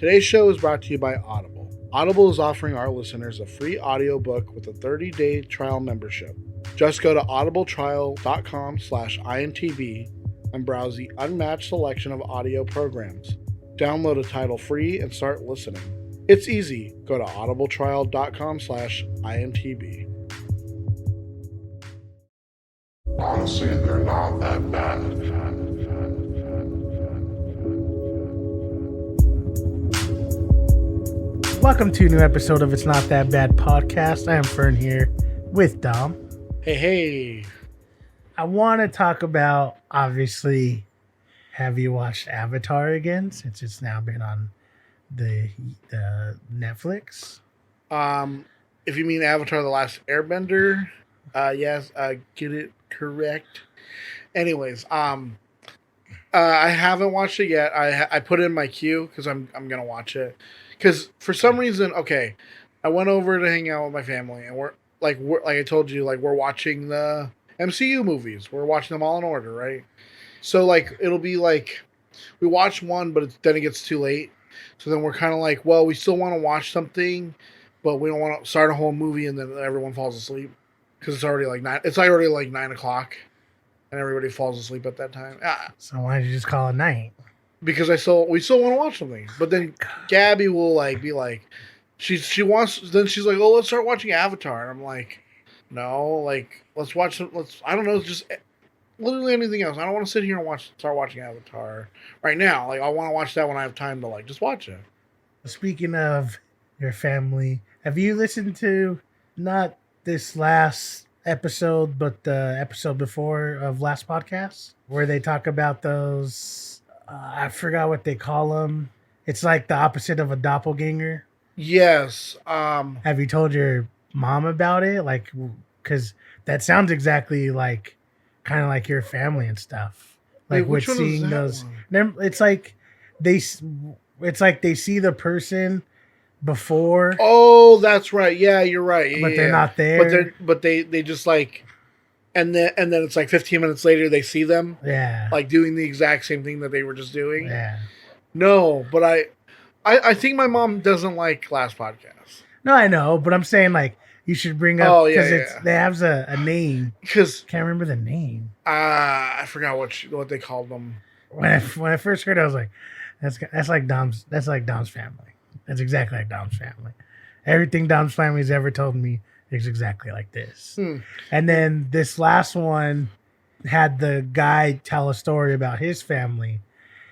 Today's show is brought to you by Audible. Audible is offering our listeners a free audiobook with a 30-day trial membership. Just go to audibletrial.com/INTB and browse the unmatched selection of audio programs. Download a title free and start listening. It's easy. Go to audibletrial.com/INTB. Honestly, they're not that bad. Welcome to a new episode of It's Not That Bad Podcast. I am Fern here with Dom. Hey. I want to talk about, obviously, have you watched Avatar again since it's now been on the Netflix? If you mean Avatar The Last Airbender, yes, get it correct. Anyways, I haven't watched it yet. I put it in my queue because I'm going to watch it. Because for some reason, I went over to hang out with my family, and we're like I told you, like we're watching the MCU movies. We're watching them all in order, right? So like it'll be like we watch one, but then it gets too late. So then we're kind of like, well, we still want to watch something, but we don't want to start a whole movie and then everyone falls asleep because it's already like 9. It's already like 9 o'clock, and everybody falls asleep at that time. So why did you just call it night? Because we still want to watch something, but then Gabby will be like, she wants. Then she's like, oh, let's start watching Avatar, and I'm like, no, like let's watch some. I don't know, just literally anything else. I don't want to sit here and start watching Avatar right now. Like I want to watch that when I have time to just watch it. Speaking of your family, have you listened to not this last episode, but the episode before of last podcast where they talk about those? I forgot what they call them. It's like the opposite of a doppelganger. Yes. Have you told your mom about it? Like, because that sounds exactly like, kind of like your family and stuff. Like which with one is seeing that those. one? It's like they see the person before. Oh, that's right. Yeah, you're right. But they're not there. But they just like. And then it's like 15 minutes later they see them. Yeah. Like doing the exact same thing that they were just doing. Yeah. No, but I think my mom doesn't like last podcast. No, I know, but I'm saying like you should bring up because they have a name. Because can't remember the name. I forgot what they called them. When I first heard it, I was like, that's like Dom's family. That's exactly like Dom's family. Everything Dom's family's ever told me is exactly like this. And then this last one had the guy tell a story about his family.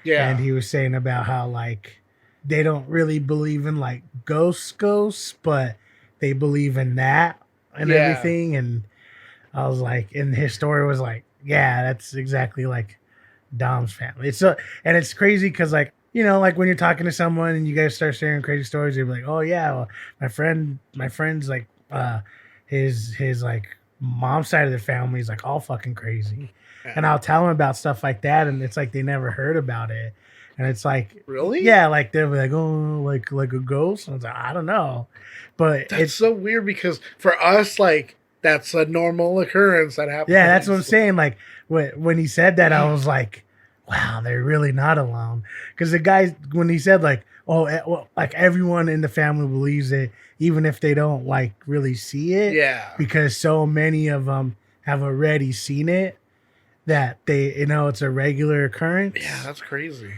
Yeah. And he was saying about how like they don't really believe in like ghosts, but they believe in that and everything. And I was like, and his story was like, yeah, that's exactly like Dom's family. And it's crazy because like, you know, like when you're talking to someone and you guys start sharing crazy stories, you're like, oh yeah, well, my friend's like his like mom's side of the family is like all fucking crazy. Yeah. And I'll tell them about stuff like that, and it's like they never heard about it. And it's like, really? Yeah, like they'll be like, oh, like a ghost. And I was like, I don't know. But it's so weird because for us, like that's a normal occurrence that happens. Yeah, that's what I'm saying. Like when he said that, I was like, wow, they're really not alone. Because the guy, when he said like, oh, well, like everyone in the family believes it, even if they don't like really see it. Yeah. Because so many of them have already seen it that they, it's a regular occurrence. Yeah, that's crazy.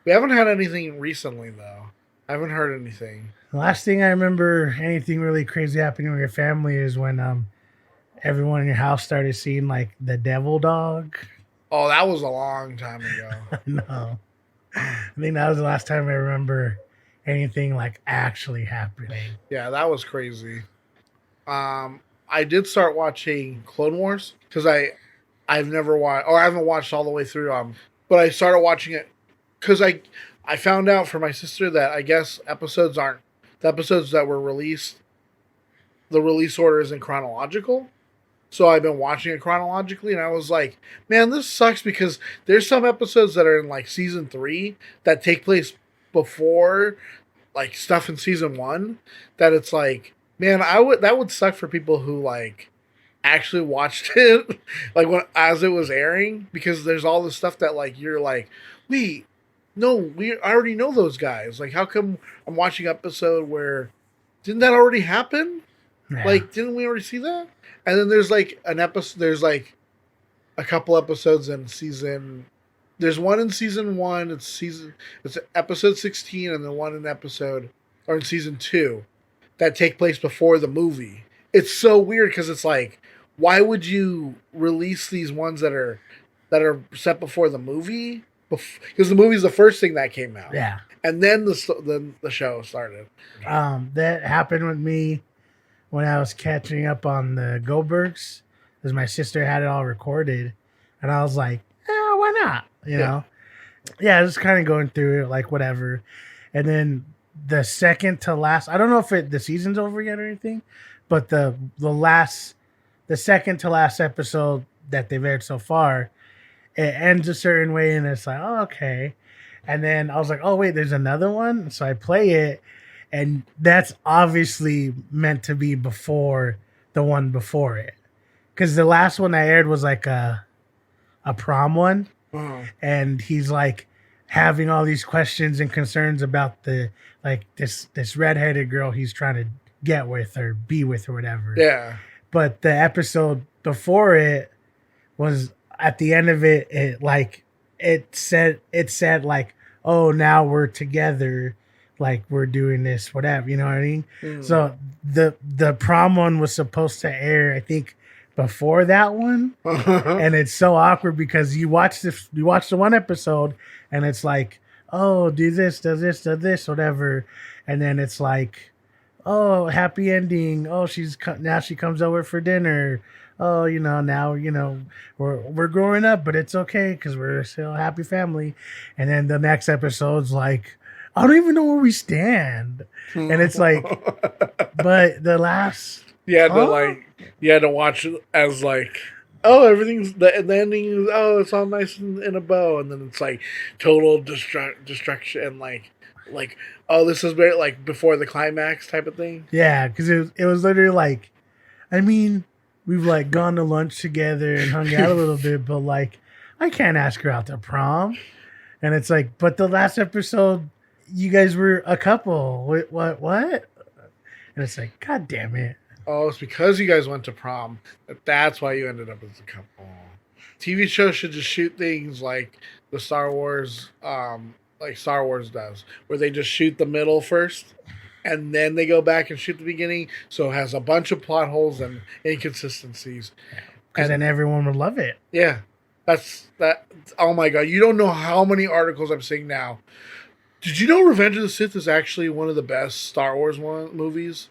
We haven't had anything recently though. I haven't heard anything. The last thing I remember anything really crazy happening with your family is when everyone in your house started seeing like the devil dog. Oh, that was a long time ago. No. I think that was the last time I remember anything like actually happening. Yeah, that was crazy. I did start watching Clone Wars because I've never watched, or I haven't watched all the way through. But I started watching it because I found out from my sister that I guess the episodes that were released, the release order isn't chronological. So I've been watching it chronologically, and I was like, man, this sucks because there's some episodes that are in like season 3 that take place before like stuff in season 1 that it's like, man, that would suck for people who like actually watched it like as it was airing, because there's all this stuff that like you're like, wait, no, I already know those guys. Like, how come I'm watching an episode where didn't that already happen? Yeah. Like, didn't we already see that? And then there's like an episode. There's like a couple episodes in season. There's one in season 1. It's episode 16, and then one in season 2 that take place before the movie. It's so weird because it's like, why would you release these ones that are set before the movie? Because the movie's the first thing that came out. Yeah. And then the show started. That happened with me when I was catching up on the Goldbergs, because my sister had it all recorded, and I was like, why not? You know? Yeah, I was kind of going through it, like, whatever. And then the second to last, I don't know if the season's over yet or anything, but the second to last episode that they've aired so far, it ends a certain way, and it's like, oh, okay. And then I was like, oh, wait, there's another one? So I play it, and that's obviously meant to be before the one before it. Because the last one I aired was like a prom one. Uh-huh. And he's like having all these questions and concerns about this redheaded girl he's trying to get with or be with or whatever. Yeah. But the episode before it was, at the end of it, it said like, oh, now we're together, like we're doing this, whatever, you know what I mean? Mm. So the prom one was supposed to air, I think, before that one. And it's so awkward because you watch the one episode and it's like, oh, do this, whatever. And then it's like, oh, happy ending. Oh, now she comes over for dinner. Oh, now, we're growing up, but it's okay because we're still a happy family. And then the next episode's like, I don't even know where we stand. And it's like, but the last... You had to watch it as like, oh, everything's, the ending is, oh, it's all nice in a bow. And then it's like total destruction and like, oh, this is very like before the climax type of thing. Yeah, because it was literally like, I mean, we've like gone to lunch together and hung out a little bit, but like, I can't ask her out to prom. And it's like, but the last episode, you guys were a couple. What? And it's like, God damn it. Oh, it's because you guys went to prom. That's why you ended up as a couple. TV shows should just shoot things like the Star Wars, like Star Wars does, where they just shoot the middle first, and then they go back and shoot the beginning, so it has a bunch of plot holes and inconsistencies. Because then everyone would love it. Yeah, that's that. Oh my god, you don't know how many articles I'm seeing now. Did you know Revenge of the Sith is actually one of the best Star Wars movies?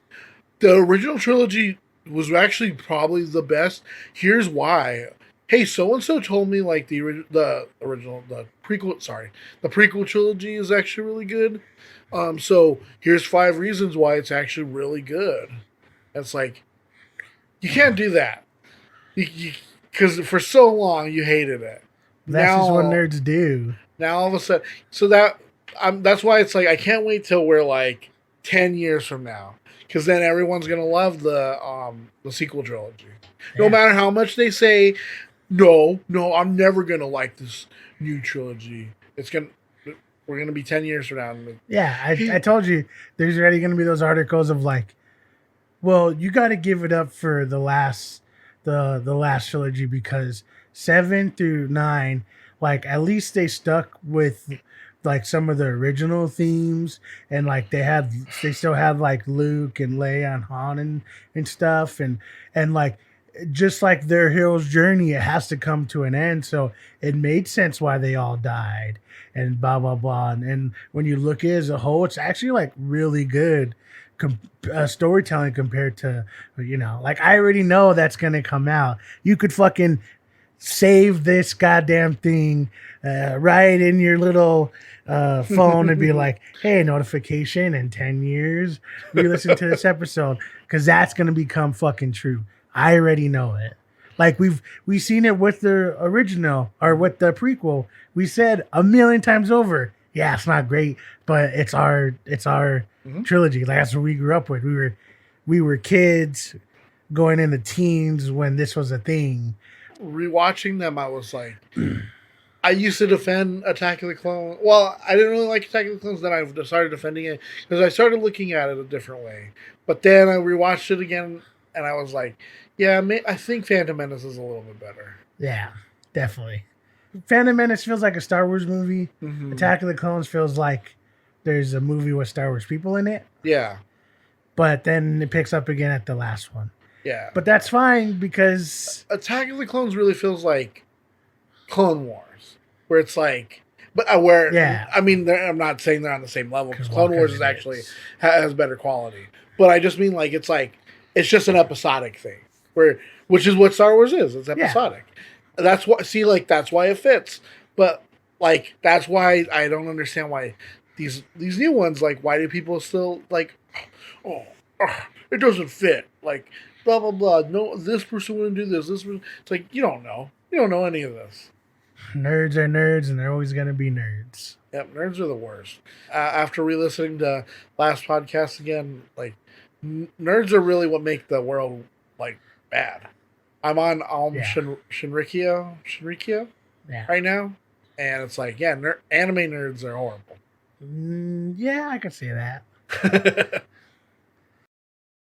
The original trilogy was actually probably the best. Here's why. Hey, so-and-so told me like the prequel trilogy is actually really good. So here's 5 reasons why it's actually really good. It's like, you can't do that. Because for so long you hated it. That's just what nerds do. Now all of a sudden, so that's why it's like, I can't wait till we're like 10 years from now. Because then everyone's going to love the sequel trilogy. Yeah. No matter how much they say, no, I'm never going to like this new trilogy. We're going to be 10 years from now. Yeah, I told you, there's already going to be those articles of like, well, you got to give it up for the last trilogy because 7 through 9, like at least they stuck with like some of the original themes, and like they still had like Luke and Leia and Han and stuff, and like just like their hero's journey, it has to come to an end. So it made sense why they all died and blah blah blah. And when you look at it as a whole, it's actually like really good storytelling compared to, like I already know that's gonna come out. You could fucking save this goddamn thing right in your little phone and be like, hey, notification in 10 years, re-listen to this episode, because that's going to become fucking true. I already know it. Like we've seen it with the original or with the prequel. We said a million times over, yeah, it's not great, but it's our trilogy. Like that's what we grew up with. We were kids going into teens when this was a thing. Rewatching them, I was like, I used to defend Attack of the Clones. Well, I didn't really like Attack of the Clones. Then I started defending it because I started looking at it a different way. But then I rewatched it again, and I was like, yeah, I think Phantom Menace is a little bit better. Yeah, definitely. Phantom Menace feels like a Star Wars movie. Mm-hmm. Attack of the Clones feels like there's a movie with Star Wars people in it. Yeah. But then it picks up again at the last one. Yeah. But that's fine because Attack of the Clones really feels like Clone Wars, where it's like, I mean, I'm not saying they're on the same level because Clone Wars is actually has better quality. But I just mean like it's just an episodic thing, which is what Star Wars is. It's episodic. Yeah. That's why it fits. But like that's why I don't understand why these new ones, like, why do people still like, it doesn't fit, like, blah blah blah. No, this person wouldn't do this. This person. It's like you don't know any of this. Nerds are nerds, and they're always gonna be nerds. Yep, nerds are the worst. After re-listening to last podcast again, like, nerds are really what make the world like bad. I'm on Shinrikyo right now, and it's like, anime nerds are horrible. Yeah, I can see that.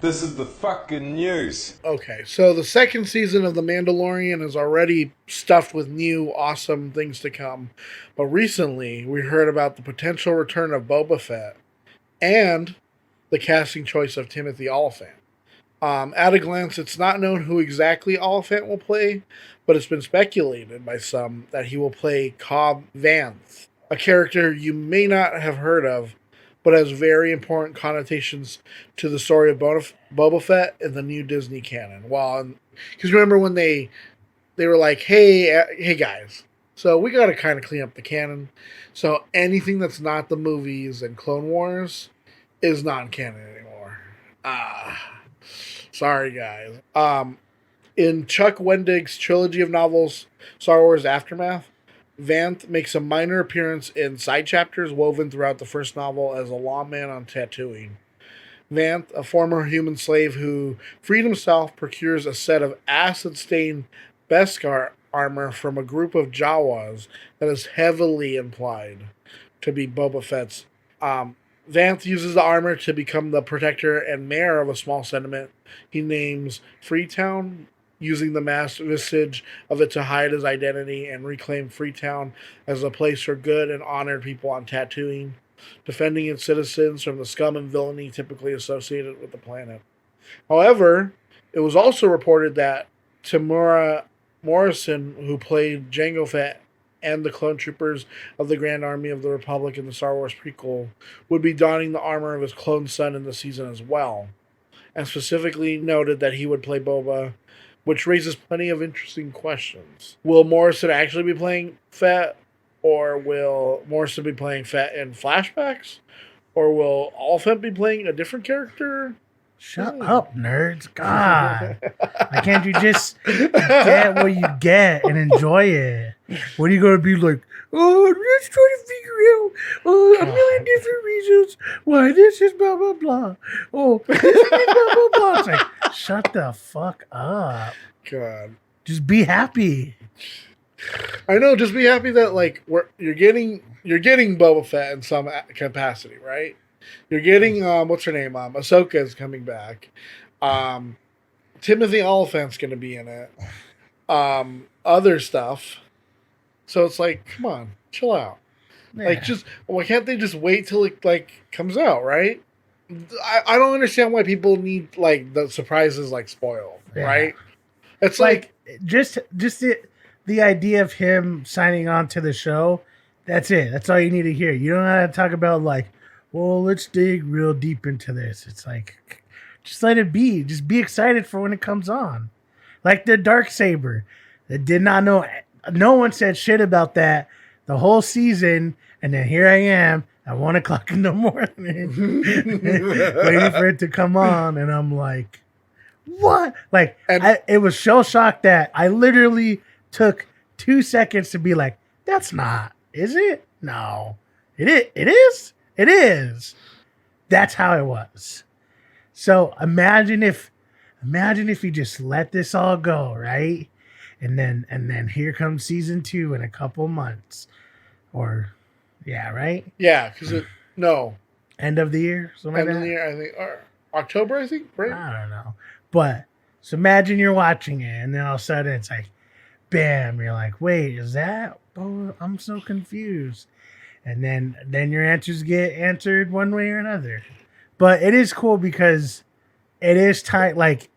This is the fucking news. Okay, so the second season of The Mandalorian is already stuffed with new, awesome things to come. But recently, we heard about the potential return of Boba Fett and the casting choice of Timothy Olyphant. At a glance, it's not known who exactly Olyphant will play, but it's been speculated by some that he will play Cobb Vanth, a character you may not have heard of, but has very important connotations to the story of Boba Fett in the new Disney canon. Well, because remember when they were like, hey guys, so we got to kind of clean up the canon. So anything that's not the movies and Clone Wars is non-canon anymore. Sorry, guys. In Chuck Wendig's trilogy of novels, Star Wars Aftermath, Vanth makes a minor appearance in side chapters woven throughout the first novel as a lawman on Tatooine. Vanth, a former human slave who freed himself, procures a set of acid-stained Beskar armor from a group of Jawas that is heavily implied to be Boba Fett's. Vanth uses the armor to become the protector and mayor of a small settlement he names Freetown, using the masked visage of it to hide his identity and reclaim Freetown as a place for good and honored people on Tatooine, defending its citizens from the scum and villainy typically associated with the planet. However, it was also reported that Tamura Morrison, who played Jango Fett and the clone troopers of the Grand Army of the Republic in the Star Wars prequel, would be donning the armor of his clone son in the season as well, and specifically noted that he would play Boba, which raises plenty of interesting questions. Will Morrison actually be playing Fett? Or will Morrison be playing Fett in flashbacks? Or will Olyphant be playing a different character? Shut up, nerds. God. Why can't you just get what you get and enjoy it? What are you going to be like, let's try to figure out a million different reasons why this is blah, blah, blah. Oh, this is blah, blah, blah. It's like, shut the fuck up. God. Just be happy. I know, just be happy that, like, you're getting Boba Fett in some capacity, right? You're getting, what's her name? Ahsoka is coming back. Timothy Olyphant's going to be in it. Other stuff. So it's like, come on, chill out. Yeah. Like, why can't they just wait till it, like, comes out, right? I don't understand why people need, like, the surprises, like, spoiled, right? It's like just the idea of him signing on to the show, that's it. That's all you need to hear. You don't have to talk about, like, well, let's dig real deep into this. It's like, just let it be. Just be excited for when it comes on. Like the Darksaber. That did not know. No one said shit about that the whole season. And then here I am at 1 o'clock in the morning waiting for it to come on. And I'm like, what? Like, it was shell shocked that I literally took 2 seconds to be like, that's not, is it? No. It is. It is. That's how it was. So imagine if you just let this all go, right? and then here comes season 2 in a couple months, or right, because end of the year, something end like of that. the year, I think, or October, I think, right? I don't know, but so imagine you're watching it, and then all of a sudden it's like, bam! You're like, wait, is that? Oh, I'm so confused. And then your answers get answered one way or another. But it is cool because it is tight. Like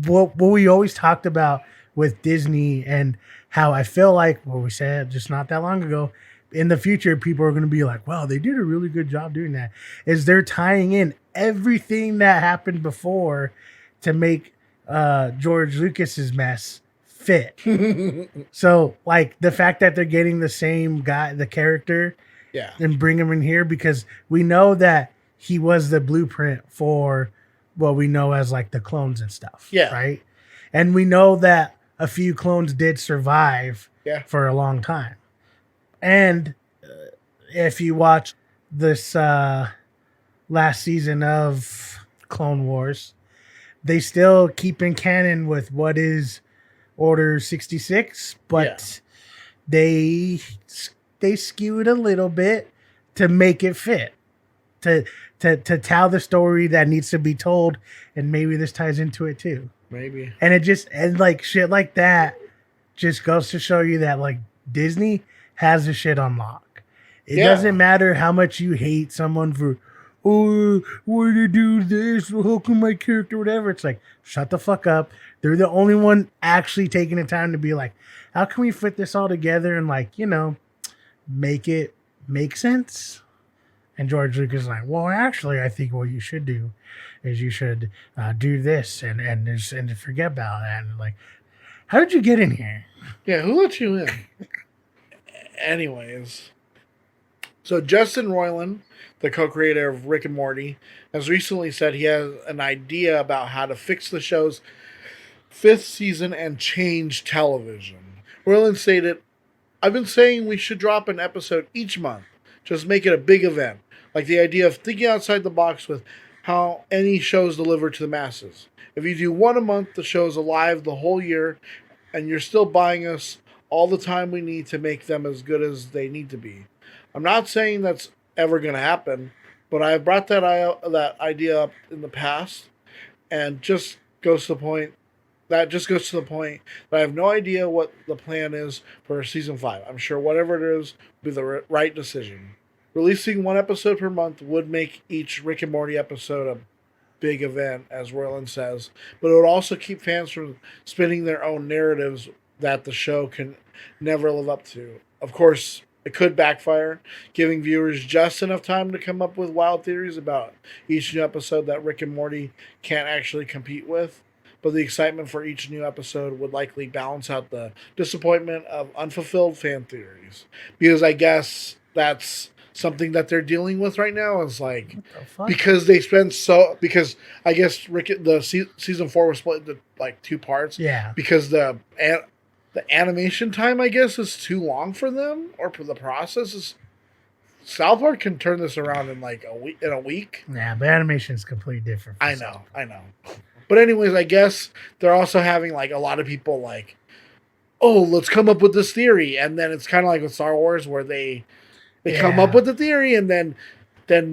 what we always talked about with Disney, and how I feel like what we said just not that long ago. In the future, people are going to be like, wow, they did a really good job doing that. Is they're tying in everything that happened before to make George Lucas's mess fit. So like the fact that they're getting the same guy, the character, and bring him in here, because we know that he was the blueprint for what we know as like the clones and stuff. Right. And we know that a few clones did survive for a long time. And if you watch this last season of Clone Wars, they still keep in canon with what is Order 66, but they skew it a little bit to make it fit, to tell the story that needs to be told, and maybe this ties into it too. Maybe. And it just, and like shit like that just goes to show you that like Disney has the shit on lock. It doesn't matter how much you hate someone for, oh, why did you do this? How come my character, whatever? It's like, shut the fuck up. They're the only one actually taking the time to be like, how can we fit this all together and like, make it make sense? And George Lucas is like, well, actually, I think what you should do is you should do this and forget about that. And like, how did you get in here? Yeah, who let you in? Anyways, so Justin Roiland, the co-creator of Rick and Morty, has recently said he has an idea about how to fix the show's 5th season and change television. Roiland stated, I've been saying we should drop an episode each month. Just make it a big event. Like the idea of thinking outside the box with how any show is delivered to the masses. If you do one a month, the show is alive the whole year, and you're still buying us all the time we need to make them as good as they need to be. I'm not saying that's ever going to happen, but I have brought that idea up in the past, and just goes to the point that I have no idea what the plan is for season 5. I'm sure whatever it is will be the right decision. Releasing one episode per month would make each Rick and Morty episode a big event, as Roiland says, but it would also keep fans from spinning their own narratives that the show can never live up to. Of course, it could backfire, giving viewers just enough time to come up with wild theories about each new episode that Rick and Morty can't actually compete with. But the excitement for each new episode would likely balance out the disappointment of unfulfilled fan theories. Because I guess that's something that they're dealing with right now, is like, because they spend because I guess season 4 was split into like 2 parts. Yeah. Because the animation time, I guess, is too long for them, or for the process is. South Park can turn this around in like a week. Yeah, but animation is completely different. I know. But anyways, I guess they're also having like a lot of people like, oh, let's come up with this theory, and then it's kind of like with Star Wars where they come up with the theory, and then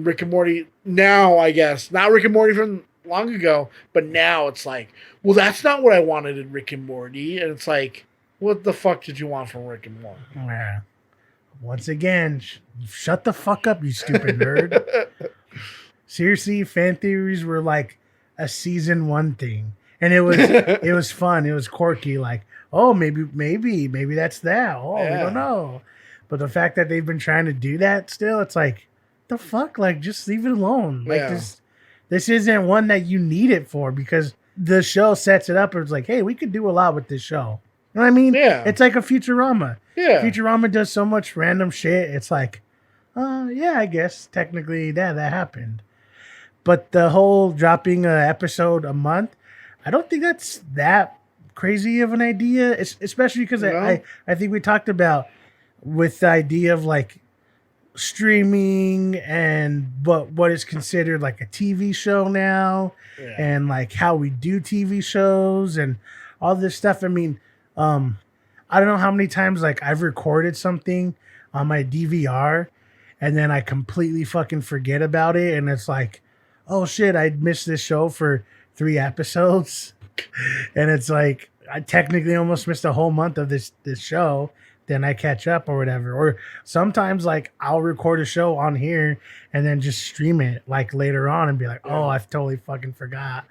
Rick and Morty now, I guess, not Rick and Morty from long ago, but now it's like, well, that's not what I wanted in Rick and Morty, and it's like, what the fuck did you want from Rick and Morty? Yeah. Once again, shut the fuck up, you stupid nerd. Seriously, fan theories were like a season 1 thing, and it was fun. It was quirky. Like, oh, maybe that's that. Oh, we don't know. But the fact that they've been trying to do that still, it's like, the fuck? Like, just leave it alone. Like, this isn't one that you need it for, because the show sets it up. It's like, hey, we could do a lot with this show. You know what I mean? Yeah. It's like a Futurama. Yeah. Futurama does so much random shit. It's like, yeah, I guess technically that happened. But the whole dropping an episode a month, I don't think that's that crazy of an idea. Especially because I think we talked about with the idea of like streaming and what is considered like a TV show now, and like how we do TV shows and all this stuff. I mean, I don't know how many times like I've recorded something on my DVR and then I completely fucking forget about it. And it's like, oh shit, I missed this show for 3 episodes. And it's like, I technically almost missed a whole month of this show. Then I catch up or whatever. Or sometimes like I'll record a show on here and then just stream it like later on and be like, oh, I totally fucking forgot.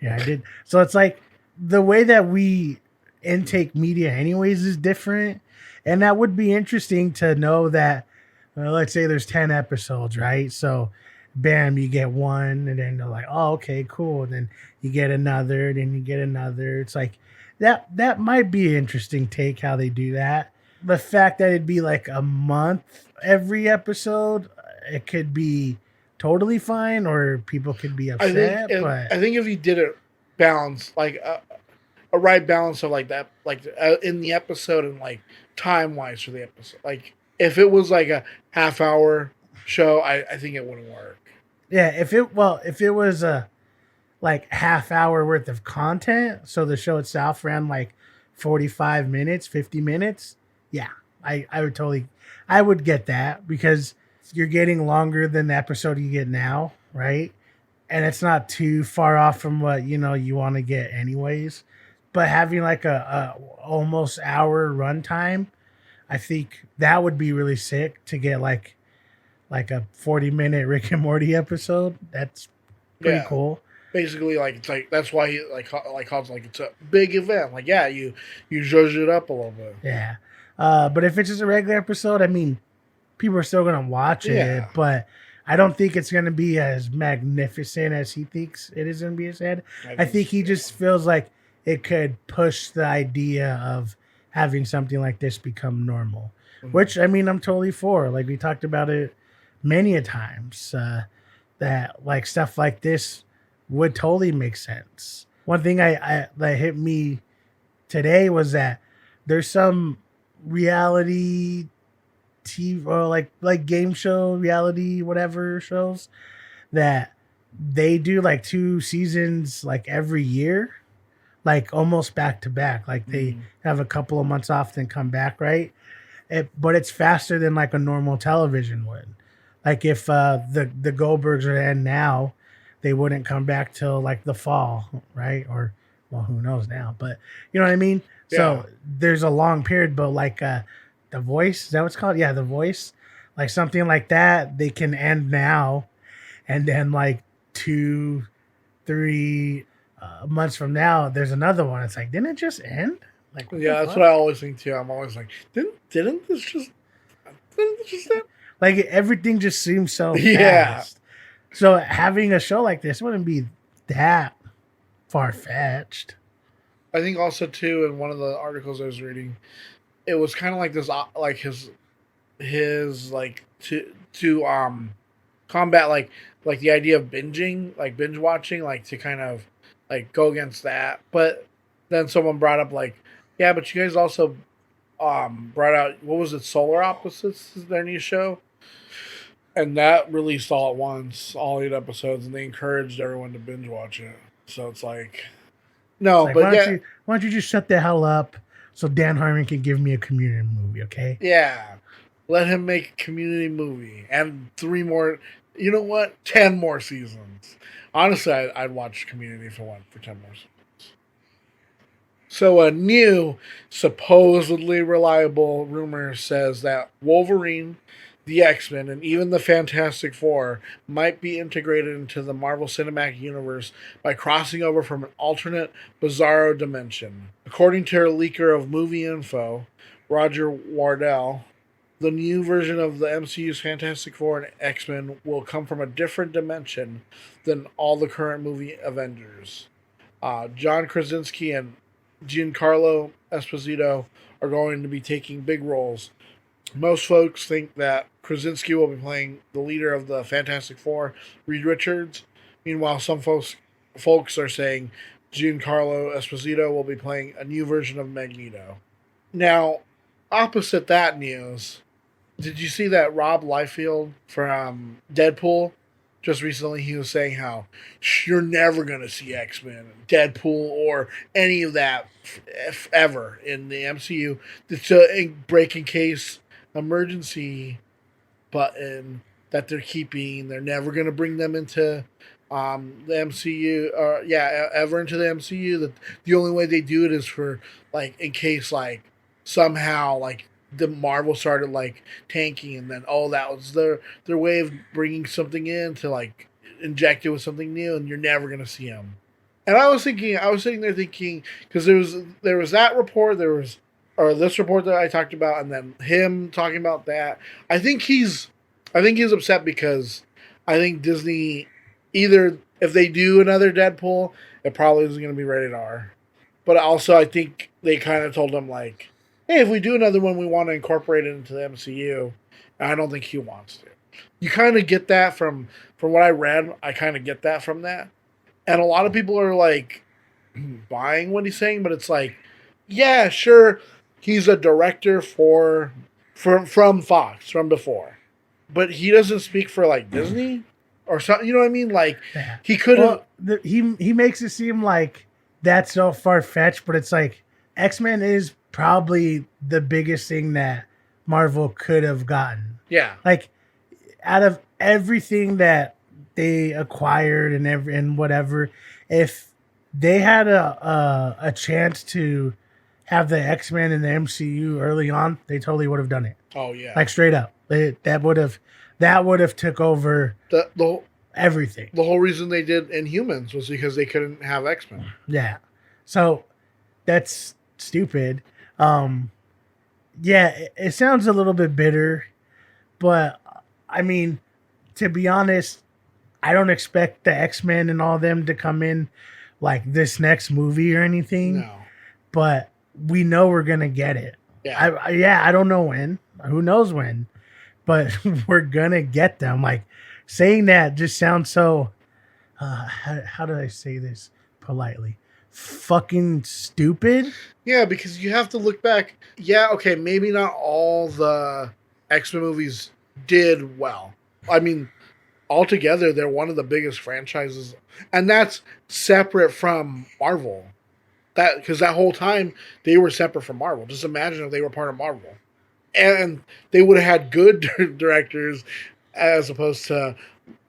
Yeah, I did. So it's like the way that we intake media anyways is different. And that would be interesting to know that, let's say there's 10 episodes, right? So bam, you get one and then they're like, oh, okay, cool. And then you get another, then you get another. It's like that might be an interesting take how they do that. The fact that it'd be like a month every episode, it could be totally fine or people could be upset. I think if you did it balanced, like a right balance of like that, like in the episode and like time wise for the episode, like if it was like a half-hour show, I think it wouldn't work. Yeah, if it was a like half-hour worth of content, so the show itself ran like 45 minutes, 50 minutes, yeah, I would get that because you're getting longer than the episode you get now, right? And it's not too far off from what, you want to get anyways. But having like a almost hour runtime, I think that would be really sick to get like a 40-minute Rick and Morty episode. That's pretty cool. Basically, like it's like that's why he like calls like it's a big event. Like you zhuzh it up a little bit. Yeah, but if it's just a regular episode, I mean, people are still gonna watch it, but I don't think it's gonna be as magnificent as he thinks it is gonna be. His head. I think he just feels like it could push the idea of having something like this become normal, which I mean, I'm totally for. Like we talked about it many a times, that like stuff like this would totally make sense. One thing I that hit me today was that there's some reality TV or like game show, reality, whatever shows that they do like 2 seasons like every year, like almost back to back. Like they have a couple of months off, then come back, right? But it's faster than like a normal television would. Like if the Goldbergs are to end now, they wouldn't come back till like the fall, right? Or well, who knows now? But you know what I mean. Yeah. So there's a long period, but like The Voice, is that what it's called? Yeah, The Voice, like something like that. They can end now, and then like 2-3 months from now, there's another one. It's like, didn't it just end? Like, that's what I always think too. I'm always like, didn't this just end? Like everything just seems so fast. So having a show like this wouldn't be that far-fetched. I think also too, in one of the articles I was reading, it was kind of like this, like his like to combat like the idea of binging, like binge watching, like to kind of like go against that. But then someone brought up like, yeah, but you guys also brought out, what was it, Solar Opposites is their new show, and that released all at once, all 8 episodes, and they encouraged everyone to binge watch it. So it's like, no, like, but why don't you just shut the hell up so Dan Harmon can give me a Community movie, okay? Yeah, let him make a Community movie and 3 more. You know what? 10 more seasons. Honestly, I'd watch Community for 10 more seasons. So a new, supposedly reliable rumor says that Wolverine, the X-Men, and even the Fantastic Four might be integrated into the Marvel Cinematic Universe by crossing over from an alternate, bizarro dimension. According to a leaker of Movie Info, Roger Wardell, the new version of the MCU's Fantastic Four and X-Men will come from a different dimension than all the current movie Avengers. John Krasinski and Giancarlo Esposito are going to be taking big roles. Most folks think that Krasinski will be playing the leader of the Fantastic Four, Reed Richards. Meanwhile, some folks are saying Giancarlo Esposito will be playing a new version of Magneto. Now, opposite that news, did you see that Rob Liefeld from Deadpool just recently he was saying how you're never going to see X-Men, Deadpool, or any of that ever in the MCU. It's a break in case emergency button that they're keeping. They're never going to bring them into the MCU, or ever into the MCU. That the only way they do it is for like in case like somehow like the Marvel started like tanking, and then that was their way of bringing something in to like inject it with something new, and you're never gonna see them. And I was sitting there thinking, because there was that report, or this report that I talked about, and then him talking about that. I think he's upset because I think Disney, either if they do another Deadpool, it probably isn't going to be rated R. But also I think they kind of told him like, hey, if we do another one, we want to incorporate it into the MCU. And I don't think he wants to. You kind of get that from what I read. I kind of get that from that. And a lot of people are like buying what he's saying, but it's like, yeah, sure, he's a director from Fox from before, but he doesn't speak for like Disney or something. You know what I mean? Like he could have. Well, he makes it seem like that's so far fetched, but it's like X-Men is probably the biggest thing that Marvel could have gotten. Yeah. Like out of everything that they acquired and whatever, if they had a chance to have the X-Men in the MCU early on, they totally would have done it. Oh yeah. Like straight up. That would have took over the everything. The whole reason they did Inhumans was because they couldn't have X-Men. Yeah. So that's stupid. Yeah, it sounds a little bit bitter, but I mean, to be honest, I don't expect the X-Men and all them to come in like this next movie or anything. No. But we know we're gonna get it. Yeah. I don't know when. Who knows when? But we're gonna get them. Like saying that just sounds so. How do I say this politely? Fucking stupid. Yeah, because you have to look back. Yeah, okay, maybe not all the X-Men movies did well. I mean, altogether, they're one of the biggest franchises, and that's separate from Marvel. Because that whole time they were separate from Marvel. Just imagine if they were part of Marvel, and they would have had good directors as opposed to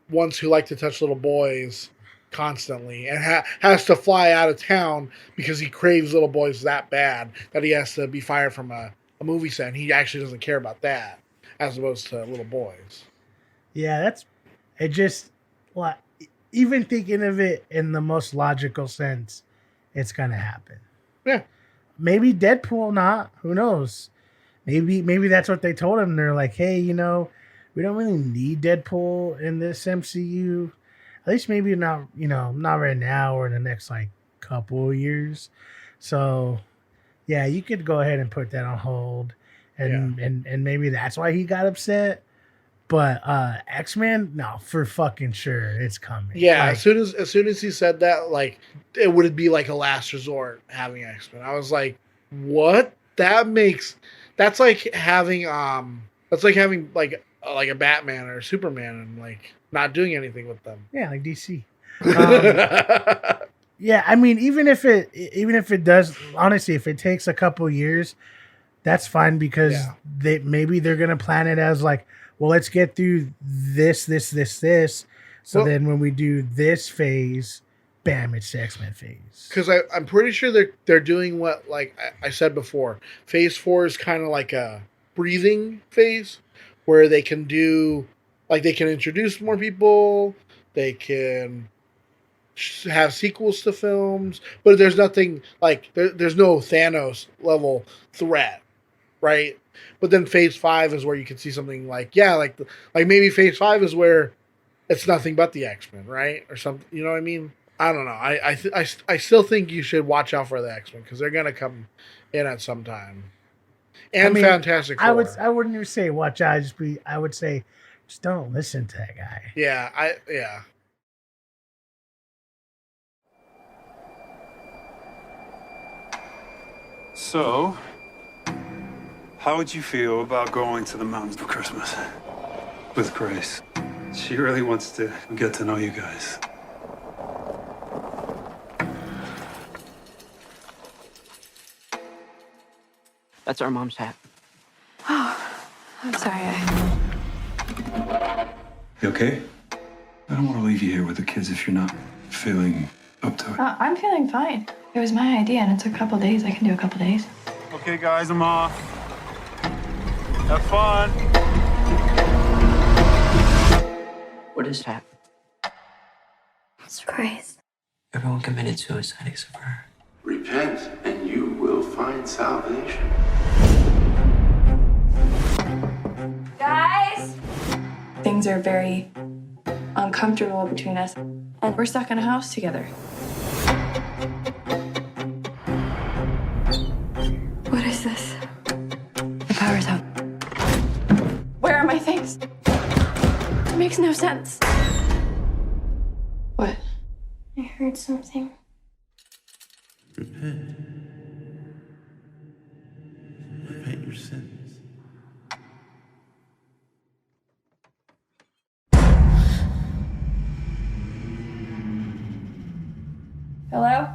ones who like to touch little boys constantly and has to fly out of town because he craves little boys that bad that he has to be fired from a movie set. And he actually doesn't care about that as opposed to little boys. Yeah, even thinking of it in the most logical sense, it's gonna happen. Yeah. Maybe Deadpool not. Who knows? Maybe that's what they told him. They're like, hey, we don't really need Deadpool in this MCU. At least maybe not, not right now or in the next like couple of years. So yeah, you could go ahead and put that on hold. And maybe that's why he got upset. But X-Men, no, for fucking sure, it's coming. Yeah, like, as soon as he said that, like it would be like a last resort having X-Men. I was like, what? That's like having like a Batman or a Superman and like not doing anything with them. Yeah, like DC. Yeah, I mean, even if it does, honestly, if it takes a couple years, that's fine because they're gonna plan it as like, well, let's get through this. So then when we do this phase, bam, it's the X-Men phase. Because I'm pretty sure they're doing what, like I said before, phase 4 is kind of like a breathing phase where they can do, like they can introduce more people, they can have sequels to films, but there's nothing like, there's no Thanos level threat, right? But then phase 5 is where you can see something like maybe phase 5 is where it's nothing but the X-Men, right? Or something, you know what I mean? I don't know. I still think you should watch out for the X-Men because they're gonna come in at some time. And Fantastic Four. I wouldn't even say watch out. I would say just don't listen to that guy. Yeah. So, how would you feel about going to the mountains for Christmas with Grace? She really wants to get to know you guys. That's our mom's hat. Oh, I'm sorry. You okay? I don't want to leave you here with the kids if you're not feeling up to it. I'm feeling fine. It was my idea, and it took a couple days. I can do a couple days. Okay, guys, I'm off. Have fun. What is that? It's Christ. Everyone committed suicide except for her. Repent, and you will find salvation. Guys! Things are very uncomfortable between us, and we're stuck in a house together. What is this? The power's out. Where are my things? It makes no sense. What? I heard something. Repent. Repent your sins. Hello?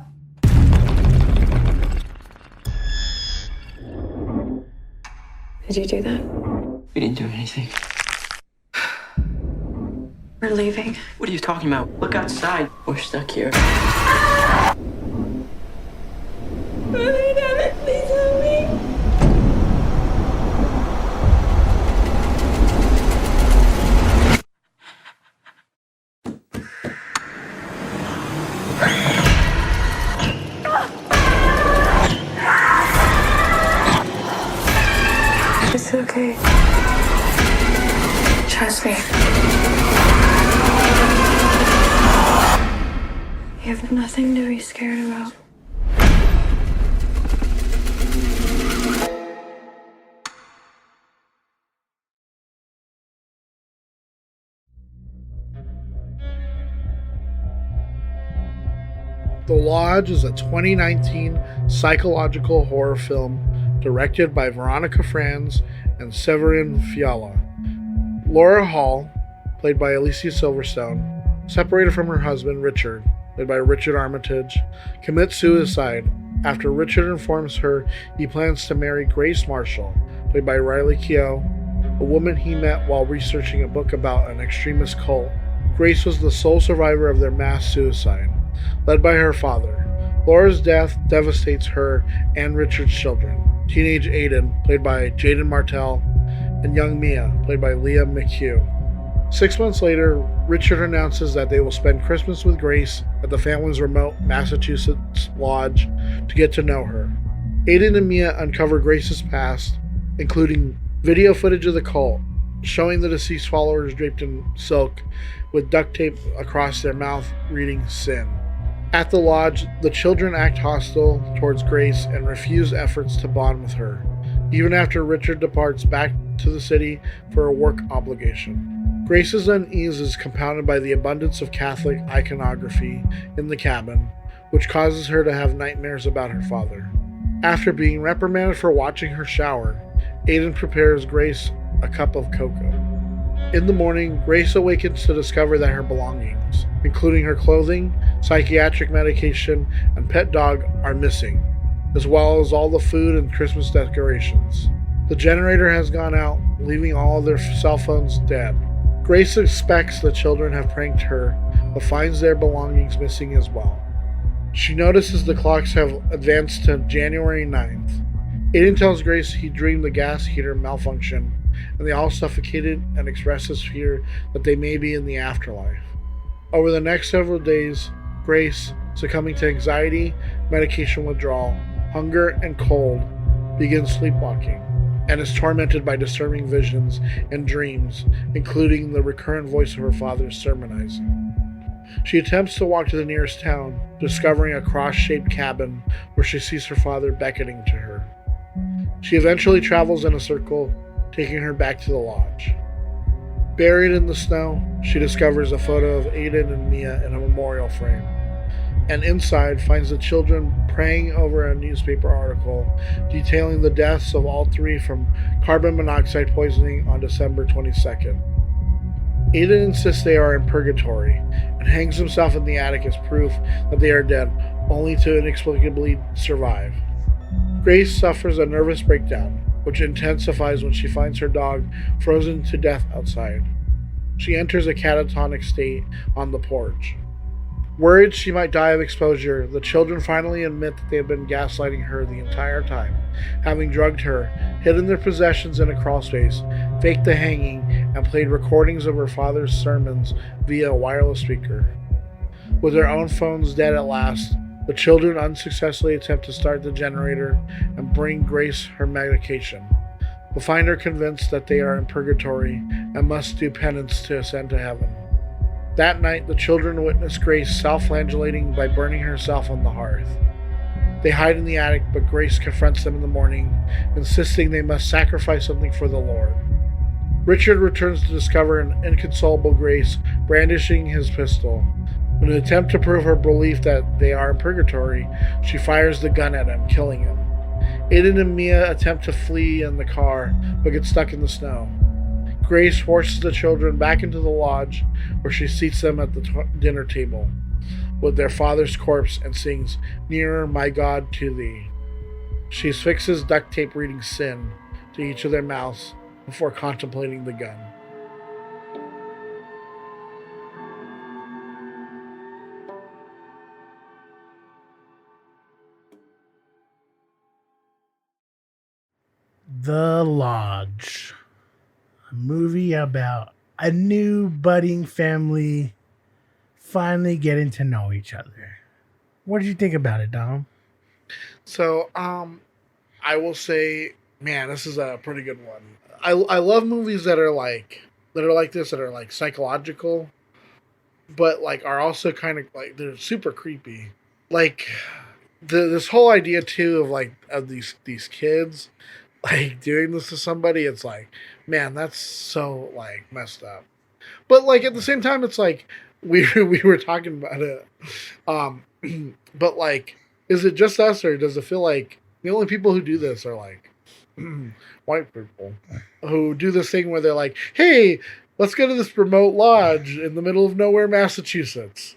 Did you do that? We didn't do anything. We're leaving. What are you talking about? Look outside. We're stuck here. Please help me. It's okay. Trust me. You have nothing to be scared about. The Lodge is a 2019 psychological horror film directed by Veronica Franz and Severin Fiala. Laura Hall, played by Alicia Silverstone, separated from her husband Richard, played by Richard Armitage, commits suicide after Richard informs her he plans to marry Grace Marshall, played by Riley Keough, a woman he met while researching a book about an extremist cult. Grace was the sole survivor of their mass suicide, led by her father. Laura's death devastates her and Richard's children, teenage Aiden, played by Jaden Martell, and young Mia, played by Leah McHugh. 6 months later, Richard announces that they will spend Christmas with Grace at the family's remote Massachusetts lodge to get to know her. Aiden and Mia uncover Grace's past, including video footage of the cult, showing the deceased followers draped in silk with duct tape across their mouth reading sin. At the lodge, the children act hostile towards Grace and refuse efforts to bond with her, even after Richard departs back to the city for a work obligation. Grace's unease is compounded by the abundance of Catholic iconography in the cabin, which causes her to have nightmares about her father. After being reprimanded for watching her shower, Aiden prepares Grace a cup of cocoa. In the morning, Grace awakens to discover that her belongings, including her clothing, psychiatric medication, and pet dog, are missing, as well as all the food and Christmas decorations. The generator has gone out, leaving all of their cell phones dead. Grace suspects the children have pranked her, but finds their belongings missing as well. She notices the clocks have advanced to January 9th. Aiden tells Grace he dreamed the gas heater malfunctioned, and they all suffocated, and expresses fear that they may be in the afterlife. Over the next several days, Grace, succumbing to anxiety, medication withdrawal, hunger, and cold, begins sleepwalking, and is tormented by disturbing visions and dreams, including the recurrent voice of her father sermonizing. She attempts to walk to the nearest town, discovering a cross-shaped cabin where she sees her father beckoning to her. She eventually travels in a circle, taking her back to the lodge. Buried in the snow, she discovers a photo of Aiden and Mia in a memorial frame, and inside finds the children praying over a newspaper article detailing the deaths of all three from carbon monoxide poisoning on December 22nd. Aiden insists they are in purgatory and hangs himself in the attic as proof that they are dead, only to inexplicably survive. Grace suffers a nervous breakdown, which intensifies when she finds her dog frozen to death outside. She enters a catatonic state on the porch. Worried she might die of exposure, the children finally admit that they have been gaslighting her the entire time, having drugged her, hidden their possessions in a crawlspace, faked the hanging, and played recordings of her father's sermons via a wireless speaker. With their own phones dead at last, the children unsuccessfully attempt to start the generator and bring Grace her medication, but find her convinced that they are in purgatory and must do penance to ascend to heaven. That night, the children witness Grace self-flagellating by burning herself on the hearth. They hide in the attic, but Grace confronts them in the morning, insisting they must sacrifice something for the Lord. Richard returns to discover an inconsolable Grace brandishing his pistol. In an attempt to prove her belief that they are in purgatory, she fires the gun at him, killing him. Aiden and Mia attempt to flee in the car, but get stuck in the snow. Grace forces the children back into the lodge, where she seats them at the dinner table with their father's corpse and sings, "Nearer, my God, to thee." She affixes duct tape reading "Sin" to each of their mouths before contemplating the gun. The Lodge. A movie about a new budding family finally getting to know each other. What did you think about it, Dom? So, I will say, man, this is a pretty good one. I love movies that are like this, that are like psychological, but like are also kind of like they're super creepy. Like this whole idea too of like of these kids like doing this to somebody. It's like, man, that's so like messed up. But like at the same time, it's like we were talking about it. But like, is it just us, or does it feel like the only people who do this are like white people who do this thing where they're like, hey, let's go to this remote lodge in the middle of nowhere, Massachusetts.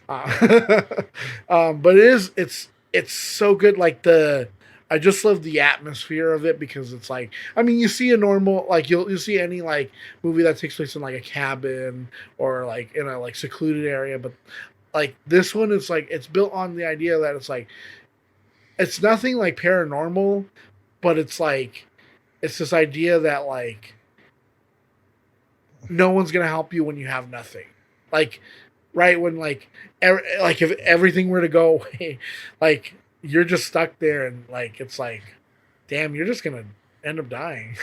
But it's so good. Like I just love the atmosphere of it, because it's like, I mean, you see a normal, like you'll see any like movie that takes place in like a cabin or like in a like secluded area, but like this one is like, it's built on the idea that it's like, it's nothing like paranormal, but it's like, it's this idea that like no one's gonna help you when you have nothing. Like, right when like if everything were to go away, like you're just stuck there, and like it's like, damn, you're just gonna end up dying.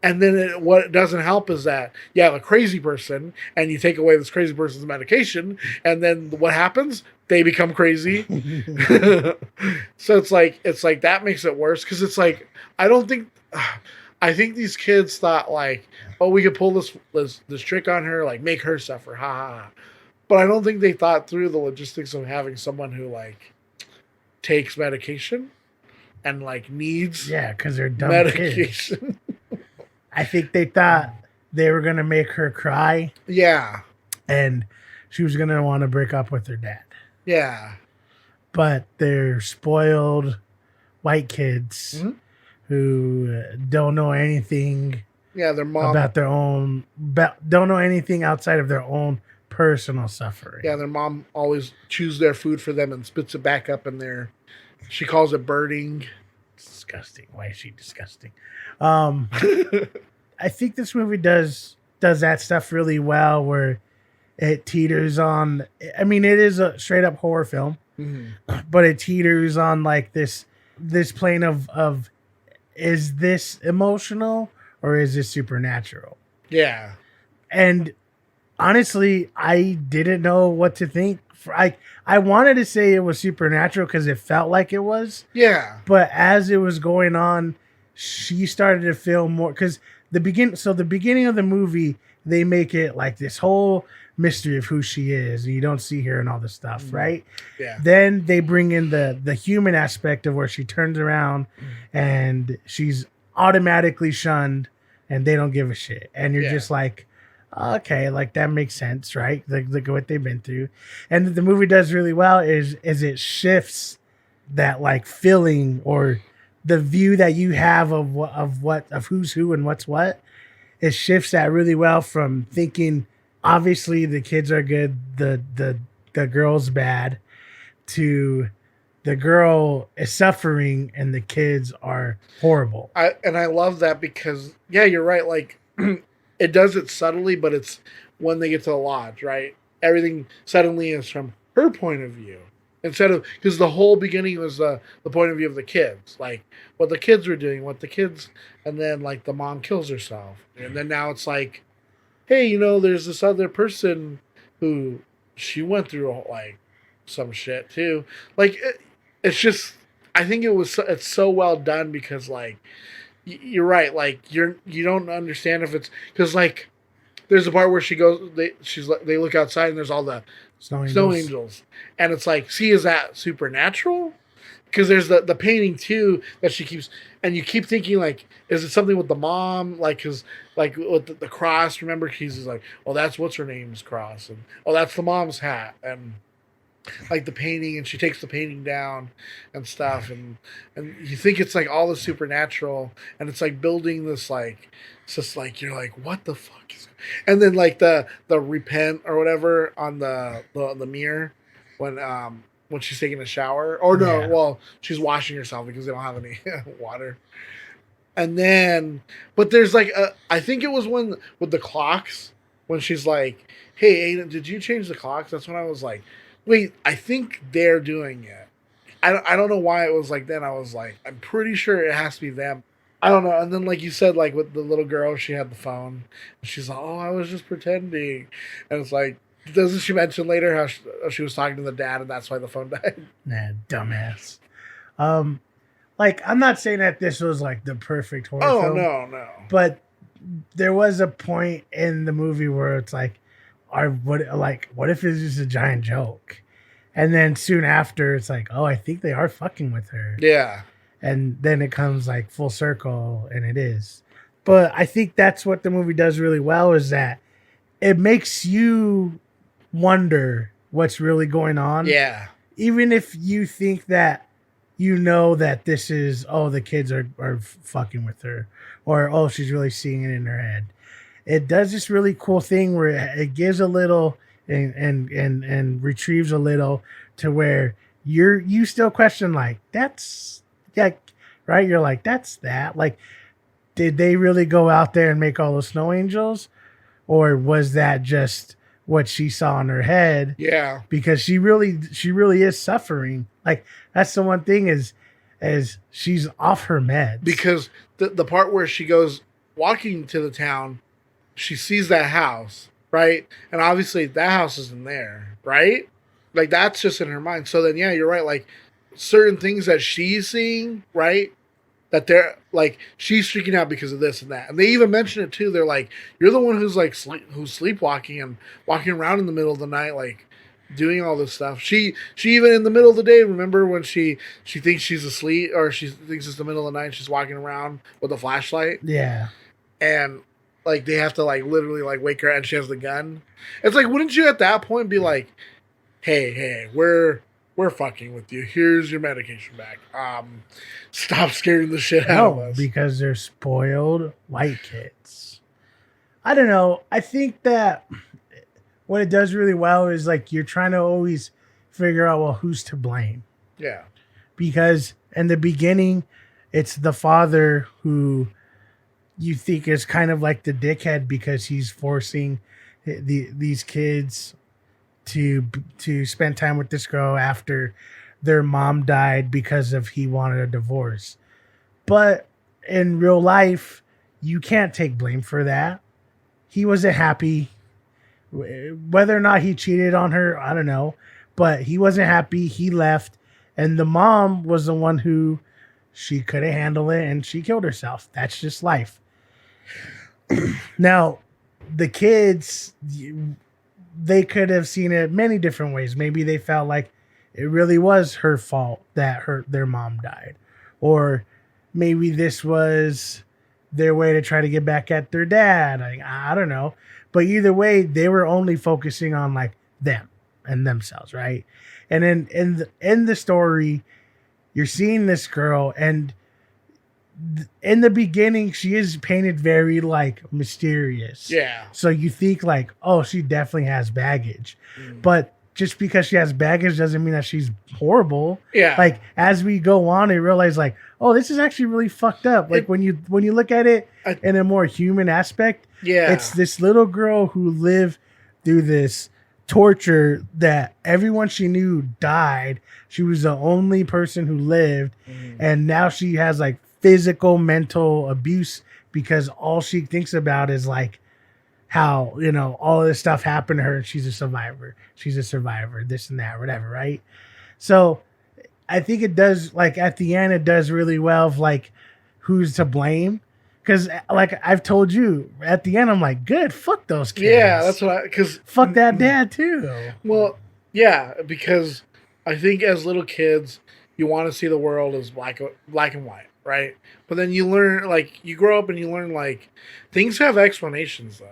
And then what doesn't help is that you have a crazy person, and you take away this crazy person's medication, and then what happens? They become crazy. So it's like that makes it worse, because it's like I think these kids thought like, oh, we could pull this trick on her, like make her suffer, ha ha ha. But I don't think they thought through the logistics of having someone who like takes medication and like needs because they're dumb medication. Kids. I think they thought they were gonna make her cry. Yeah. And she was gonna want to break up with her dad. Yeah. But they're spoiled white kids who don't know anything. Yeah, their mom about their own, don't know anything outside of their own personal suffering. Yeah, their mom always chews their food for them and spits it back up in there. She calls it birding. Disgusting. Why is she disgusting? I think this movie does that stuff really well, where it teeters on. I mean, it is a straight up horror film, but it teeters on like this plane of is this emotional or is this supernatural? Yeah. And honestly, I didn't know what to think. I wanted to say it was supernatural because it felt like it was. Yeah. But as it was going on, she started to feel more, because the beginning of the movie, they make it like this whole mystery of who she is, and you don't see her and all this stuff, right? Yeah. Then they bring in the human aspect of where she turns around and she's automatically shunned and they don't give a shit. And you're just like, okay, like that makes sense, right? Like look at what they've been through. And the movie does really well is it shifts that like feeling or the view that you have of who's who and what's what. It shifts that really well from thinking obviously the kids are good, the girl's bad, to the girl is suffering and the kids are horrible. I love that because yeah, you're right. Like it does it subtly, but it's when they get to the lodge, right? Everything suddenly is from her point of view instead of because the whole beginning was the point of view of the kids, like what the kids were doing, and then like the mom kills herself, and then now it's like, hey, you know, there's this other person who she went through like some shit too. Like it's just, I think it's so well done because like you're right. Like you don't understand if it's because like there's a part where they look outside and there's all the snow angels, and it's like, see, is that supernatural? Because there's the painting too that she keeps, and you keep thinking like, is it something with the mom? Like, because like with the cross, remember, he's like, oh, that's what's her name's cross, and oh, that's the mom's hat, and like the painting, and she takes the painting down and stuff, and you think it's like all the supernatural, and it's like building this like, it's just like you're like, what the fuck is, and then like the repent or whatever on the mirror when she's taking a shower, or no, well, she's washing herself because they don't have any water. And then, but there's like I think it was when with the clocks when she's like, hey, Aiden, did you change the clocks? That's when I was like, wait, I think they're doing it. I don't know why it was like then. I was like, I'm pretty sure it has to be them. I don't know. And then like you said, like with the little girl, she had the phone. And she's like, oh, I was just pretending. And it's like, doesn't she mention later how she was talking to the dad and that's why the phone died? Nah, dumbass. Like, I'm not saying that this was like the perfect horror film. Oh, no. But there was a point in the movie where it's like, what if it's just a giant joke? And then soon after, it's like, oh, I think they are fucking with her. Yeah. And then it comes like full circle, and it is. But I think that's what the movie does really well, is that it makes you wonder what's really going on. Yeah. Even if you think that you know that this is, oh, the kids are fucking with her, or, oh, she's really seeing it in her head. It does this really cool thing where it gives a little and retrieves a little to where you still question, like, that's, yeah, right? You're like, that's that. Like, did they really go out there and make all those snow angels? Or was that just what she saw in her head? Yeah. Because she really is suffering. Like, that's the one thing is she's off her meds. Because the part where she goes walking to the town, she sees that house, right? And obviously that house isn't there, right? Like, that's just in her mind. So then, yeah, you're right. Like, certain things that she's seeing, right? That they're like, she's freaking out because of this and that. And they even mention it too. They're like, you're the one who's like who's sleepwalking and walking around in the middle of the night, like doing all this stuff. She even in the middle of the day, remember when she thinks she's asleep, or she thinks it's the middle of the night and she's walking around with a flashlight. Yeah. And like they have to like literally like wake her, and she has the gun. It's like, wouldn't you at that point be like, hey, we're fucking with you. Here's your medication back. Stop scaring the shit out of us. Because they're spoiled white kids. I don't know. I think that what it does really well is like you're trying to always figure out, well, who's to blame. Yeah. Because in the beginning, it's the father who you think is kind of like the dickhead because he's forcing these kids to spend time with this girl after their mom died because of he wanted a divorce. But in real life, you can't take blame for that. He wasn't happy. Whether or not he cheated on her, I don't know. But he wasn't happy. He left. And the mom was the one who she couldn't handle it and she killed herself. That's just life. Now, the kids, they could have seen it many different ways. Maybe they felt like it really was her fault that their mom died. Or maybe this was their way to try to get back at their dad. I don't know. But either way, they were only focusing on like them and themselves, right? And then in the story, you're seeing this girl, and in the beginning, she is painted very like mysterious. Yeah. So you think like, oh, she definitely has baggage, but just because she has baggage doesn't mean that she's horrible. Yeah. Like as we go on, and realize like, oh, this is actually really fucked up. Like when you look at it in a more human aspect, Yeah. it's this little girl who lived through this torture that everyone she knew died. She was the only person who lived, and now she has like physical, mental abuse because all she thinks about is like how, you know, all this stuff happened to her and she's a survivor. She's a survivor, this and that, whatever, right? So I think it does, like at the end, it does really well of like who's to blame. Because like I've told you, at the end, I'm like, good, fuck those kids. Yeah, that's what because fuck that dad too. Well, yeah, because I think as little kids, you want to see the world as black and white, right? But then you learn, like, you grow up and you learn, like, things have explanations, though.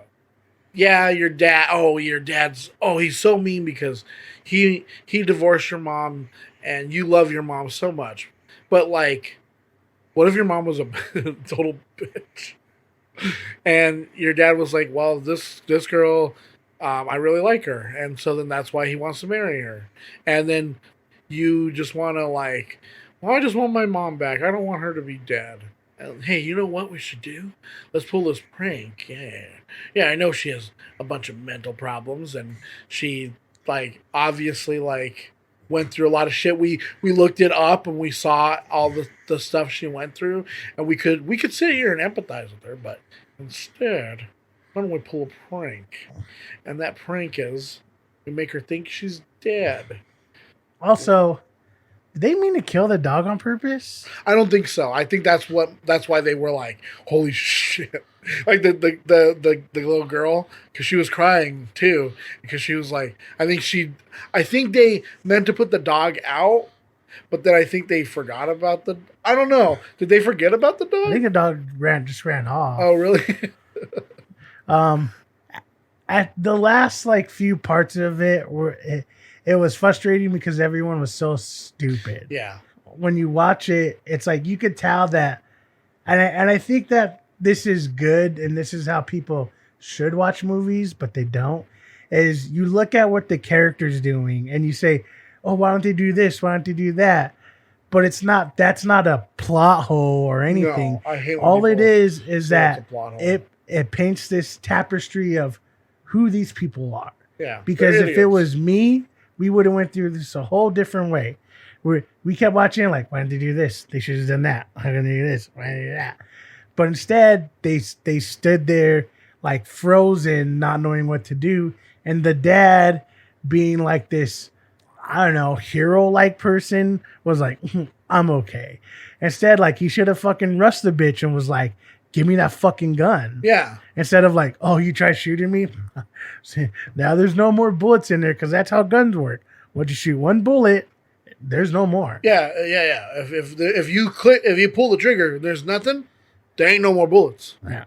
Yeah, your dad's, he's so mean because he divorced your mom and you love your mom so much. But, like, what if your mom was a total bitch? And your dad was like, well, this girl, I really like her. And so then that's why he wants to marry her. And then you just want to like, well, I just want my mom back. I don't want her to be dead. And, hey, you know what we should do? Let's pull this prank. Yeah, I know she has a bunch of mental problems. And she, like, obviously, like, went through a lot of shit. We looked it up and we saw all the stuff she went through. And we could sit here and empathize with her. But instead, why don't we pull a prank? And that prank is we make her think she's dead. Also, did they mean to kill the dog on purpose? I don't think so. I think that's why they were like, holy shit. Like the little girl, because she was crying too, because she was like, I think they meant to put the dog out, but then I think they forgot about I don't know. Did they forget about the dog? I think the dog just ran off. Oh, really? At the last like few parts of it, it was frustrating because everyone was so stupid. Yeah. When you watch it, it's like you could tell that, and I think that this is good, and this is how people should watch movies, but they don't. Is you look at what the character's doing, and you say, "Oh, why don't they do this? Why don't they do that?" But it's not. That's not a plot hole or anything. No, I hate when all it people is say that it's a plot hole. it paints this tapestry of who these people are. Yeah. Because they're if it idiots. was me, we would have went through this a whole different way. We kept watching like, why did they do this? They should have done that. Why did they do this? Why did they do that? But instead, they stood there like frozen, not knowing what to do. And the dad, being like this, I don't know, hero-like person, was like, I'm okay. Instead, like, he should have fucking rushed the bitch and was like, give me that fucking gun. Yeah. Instead of like, oh, you try shooting me? Now there's no more bullets in there because that's how guns work. Once you shoot one bullet, there's no more. Yeah. If you pull the trigger, there's nothing. There ain't no more bullets. Yeah.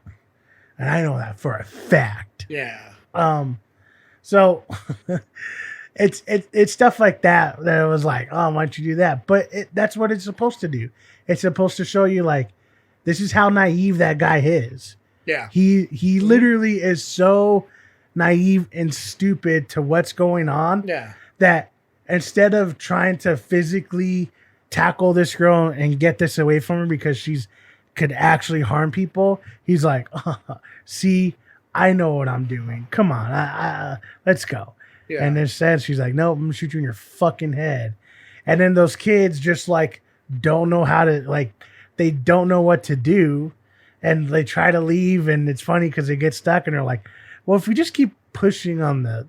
And I know that for a fact. Yeah. So it's stuff like that it was like, oh, why don't you do that? But that's what it's supposed to do. It's supposed to show you like, this is how naive that guy is. Yeah. He literally is so naive and stupid to what's going on. Yeah. That instead of trying to physically tackle this girl and get this away from her because she's could actually harm people, he's like, see, I know what I'm doing. Come on, let's go. Yeah. And instead she's like, no, I'm gonna shoot you in your fucking head. And then those kids just like don't know how to, like, they don't know what to do, and they try to leave, and it's funny because they get stuck and they're like, well, if we just keep pushing on the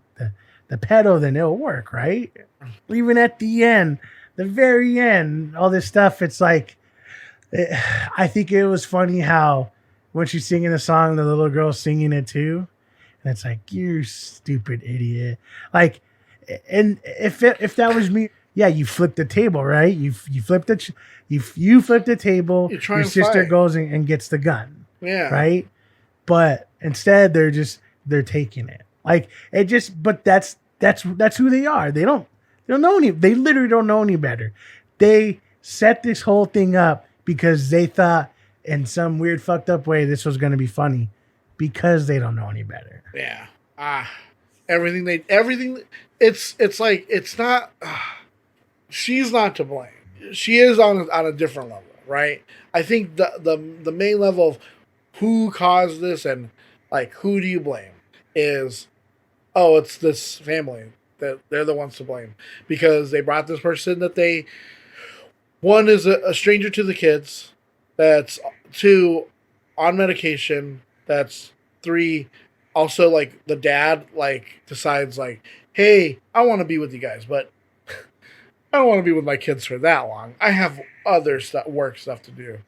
pedal, then it'll work, right? Even at the end, the very end, all this stuff, it's like, I think it was funny how when she's singing the song, the little girl's singing it too, and it's like, you stupid idiot. Like, and if that was me, yeah, you flip the table, right? You flip you flip the table. You try your and sister fight. goes and gets the gun. Yeah. Right. But instead, they're just they're taking it. Like it just, but that's who they are. They don't know any. They literally don't know any better. They set this whole thing up because they thought in some weird fucked up way this was going to be funny because they don't know any better. Yeah. Everything. It's like it's not. She's not to blame. She is on a different level, right? I think the main level of who caused this and like who do you blame is, oh, it's this family that they're the ones to blame because they brought this person that one is a stranger to the kids, that's 2 on medication, that's 3 also like the dad like decides like, hey, I want to be with you guys, but I don't want to be with my kids for that long. I have other work stuff to do.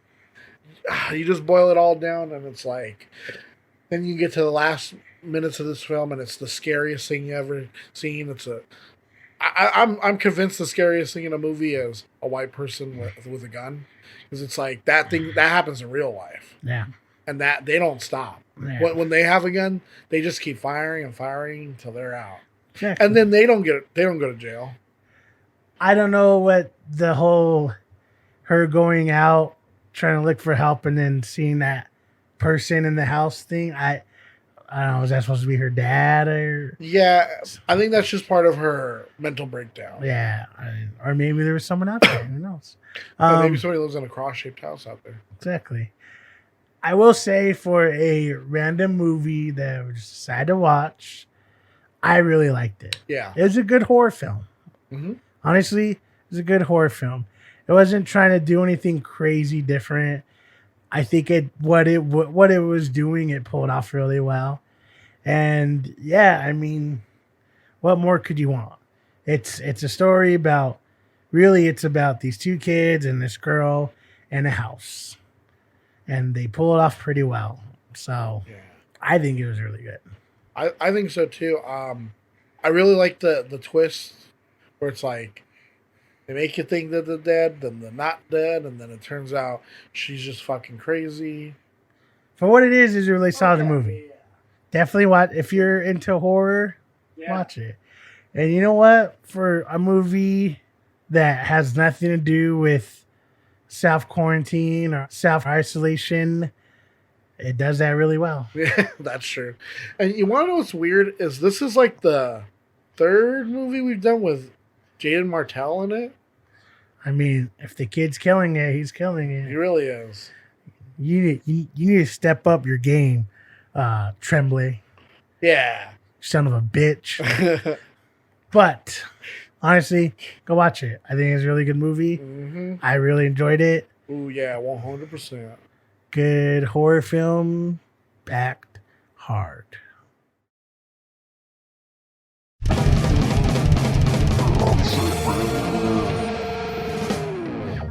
You just boil it all down, and it's like, then you get to the last minutes of this film, and it's the scariest thing you ever seen. I'm convinced the scariest thing in a movie is a white person with a gun, because it's like that thing that happens in real life. Yeah, and that they don't stop. Yeah. When they have a gun, they just keep firing and firing until they're out, exactly. and then they don't go to jail. I don't know what the whole her going out trying to look for help and then seeing that person in the house thing. I don't know. Is that supposed to be her dad or? Yeah, I think that's just part of her mental breakdown. Yeah, or maybe there was someone out there. Who knows? Maybe somebody lives in a cross-shaped house out there. Exactly. I will say for a random movie that we just decided to watch, I really liked it. Yeah, it was a good horror film. Mm-hmm. Honestly, it was a good horror film. It wasn't trying to do anything crazy different. I think what it was doing, it pulled off really well. And yeah, I mean, what more could you want? It's a story about, really, it's about these 2 kids and this girl and a house. And they pull it off pretty well. So yeah. I think it was really good. I think so too. I really like the twist where it's like they make you think that they're dead, then they're not dead, and then it turns out she's just fucking crazy. For what it is a really solid movie. Definitely watch if you're into horror. Yeah. Watch it. And you know what? For a movie that has nothing to do with self-quarantine or self-isolation, it does that really well. Yeah, that's true. And you want to know what's weird is this is like the 3rd movie we've done with Jaden Martell in it. I mean, if the kid's killing it, he's killing it. He really is. You need to step up your game, Tremblay. Yeah. Son of a bitch. But honestly, go watch it. I think it's a really good movie. Mm-hmm. I really enjoyed it. Oh yeah, 100%. Good horror film, backed hard.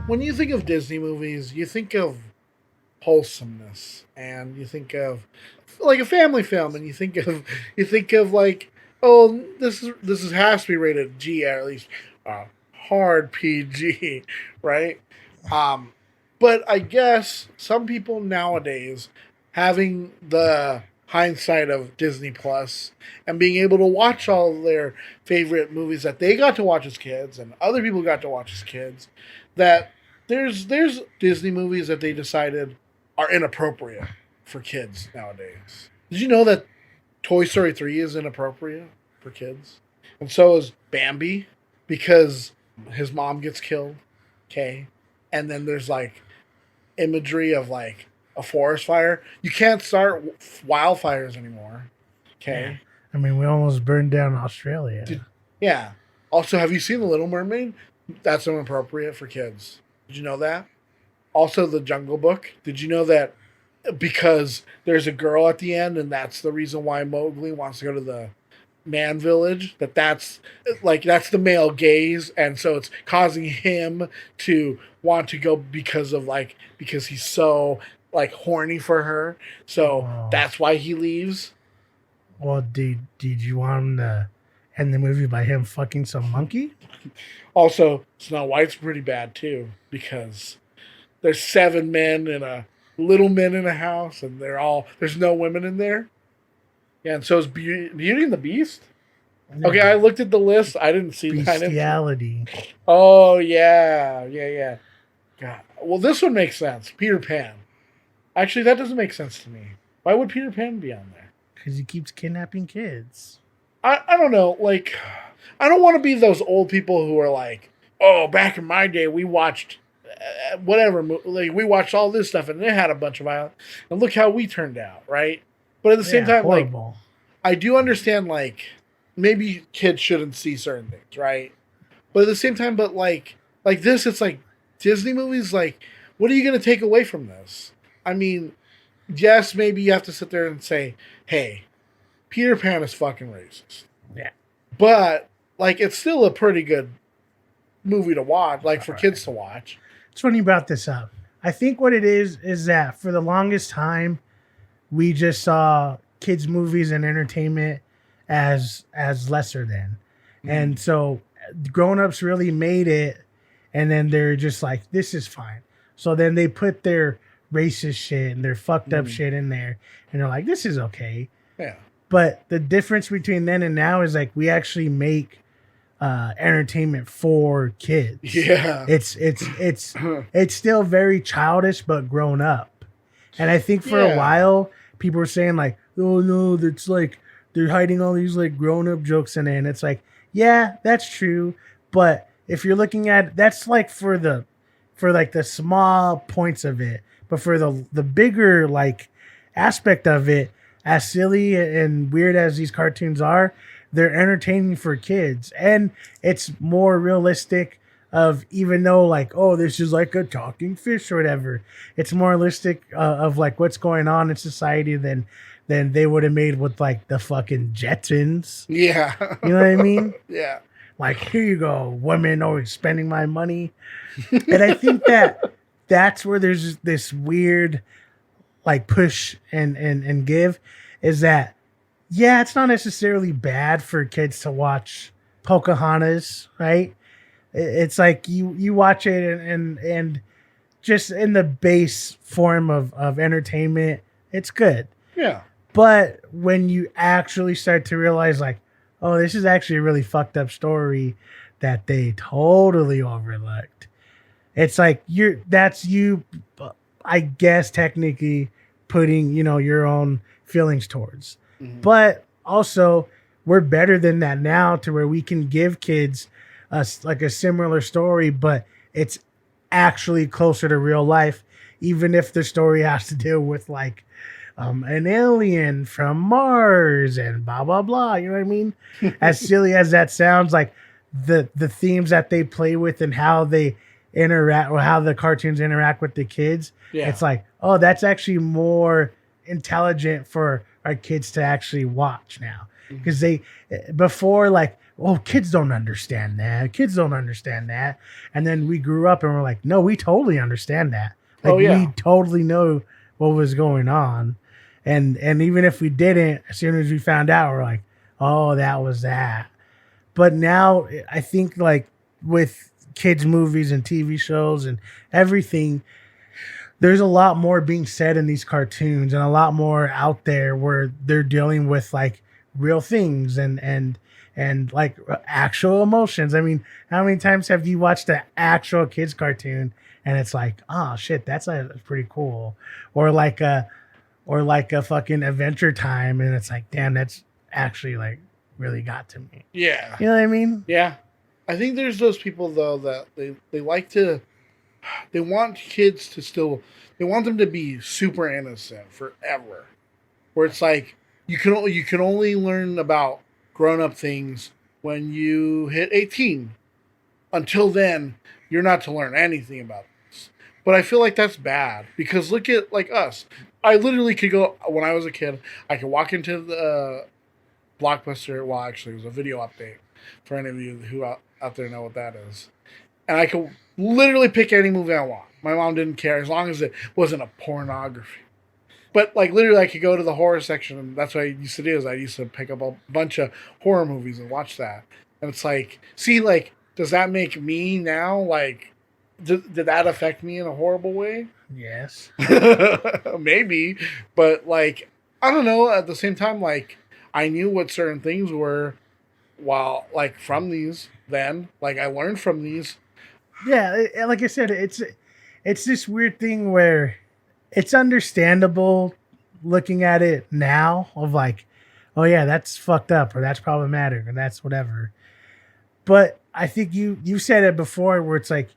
When you think of Disney movies, you think of wholesomeness, and you think of like a family film, and you think of like, oh, this has to be rated G, or at least hard PG, right? But I guess some people nowadays, having the hindsight of Disney Plus and being able to watch all of their favorite movies that they got to watch as kids and other people got to watch as kids, that there's Disney movies that they decided are inappropriate for kids nowadays. Did you know that Toy Story 3 is inappropriate for kids? And so is Bambi, because his mom gets killed, okay? And then there's like imagery of like a forest fire. You can't start wildfires anymore, okay? Yeah. I mean, we almost burned down Australia. Yeah. Also, have you seen The Little Mermaid? That's inappropriate for kids. Did you know that? Also, The Jungle Book. Did you know that because there's a girl at the end and that's the reason why Mowgli wants to go to the man village, that's the male gaze, and so it's causing him to want to go because he's so like horny for her. So that's why he leaves. Well, did you want him to end the movie by him fucking some monkey? Also, Snow White's pretty bad too, because there's 7 men and a little men in a house, and there's no women in there. Yeah, and so is Beauty and the Beast. Okay, I looked at the list. I didn't see that. Bestiality. Oh yeah. God. Well, this one makes sense. Peter Pan. Actually, that doesn't make sense to me. Why would Peter Pan be on there? Because he keeps kidnapping kids. I don't know. Like, I don't want to be those old people who are like, oh, back in my day, we watched whatever. Like, we watched all this stuff, and it had a bunch of violence. And look how we turned out, right? But at the same time, horrible. like, I do understand, like, maybe kids shouldn't see certain things, right? But at the same time, like this, it's like Disney movies. Like, what are you going to take away from this? I mean, yes, maybe you have to sit there and say, hey, Peter Pan is fucking racist. Yeah. But, like, it's still a pretty good movie to watch, like, for kids to watch. It's funny you brought this up. I think what it is that for the longest time, we just saw kids' movies and entertainment as lesser than. And so grown-ups really made it, and then they're just like, this is fine. So then they put their racist shit and their fucked up shit in there, and they're like, this is okay. Yeah. But the difference between then and now is like we actually make entertainment for kids. Yeah. It's still very childish but grown up. And I think for a while people were saying like, oh no, that's like they're hiding all these like grown up jokes in it. And it's like, yeah, that's true. But if you're looking at that's like for the small points of it, but for the bigger like aspect of it, as silly and weird as these cartoons are, they're entertaining for kids. And it's more realistic of, even though like, oh, this is like a talking fish or whatever, it's more realistic of like what's going on in society than they would have made with like the fucking Jetsons. Yeah. You know what I mean? Yeah. Like, here you go, women always spending my money. And I think that's where there's this weird like push and give, is that, yeah, it's not necessarily bad for kids to watch Pocahontas, right? It's like you watch it and just in the base form of entertainment, it's good. Yeah. But when you actually start to realize like, oh, this is actually a really fucked up story that they totally overlooked. It's like that's you, I guess, technically putting, your own feelings towards. Mm-hmm. But also, we're better than that now to where we can give kids like a similar story, but it's actually closer to real life, even if the story has to deal with like an alien from Mars and blah, blah, blah. You know what I mean? As silly as that sounds, like the themes that they play with and how they interact, or how the cartoons interact with the kids. Yeah. It's like, oh, that's actually more intelligent for our kids to actually watch now. Because they, before, like, oh, kids don't understand that. Kids don't understand that. And then we grew up and we're like, no, we totally understand that. Like, we totally know what was going on. And even if we didn't, as soon as we found out, we're like, oh, that was that. But now I think like with kids' movies and TV shows and everything, there's a lot more being said in these cartoons and a lot more out there where they're dealing with like real things and like actual emotions. I mean, how many times have you watched an actual kids cartoon and it's like, oh shit, that's pretty cool. Or like a fucking Adventure Time and it's like, damn, that's actually like really got to me. Yeah. You know what I mean? Yeah. I think there's those people though that they like to, they want kids to still, they want them to be super innocent forever. Where it's like, you can only learn about grown-up things when you hit 18. Until then, you're not to learn anything about this. But I feel like that's bad because look at like us. I literally could go, when I was a kid, I could walk into the Blockbuster. Well, actually, it was a Video Update for any of you who out there know what that is. And I could literally pick any movie I want. My mom didn't care as long as it wasn't a pornography. But like literally, I could go to the horror section, and that's what I used to do. Is I used to pick up a bunch of horror movies and watch that. And it's like, see, like, does that make me now like? Did that affect me in a horrible way? Yes. Maybe, but like, I don't know. At the same time, like, I knew what certain things were while, like, from these then. Like, I learned from these. Yeah, like I said, it's this weird thing where it's understandable looking at it now of like, oh yeah, that's fucked up or that's problematic or that's whatever. But I think you said it before where it's like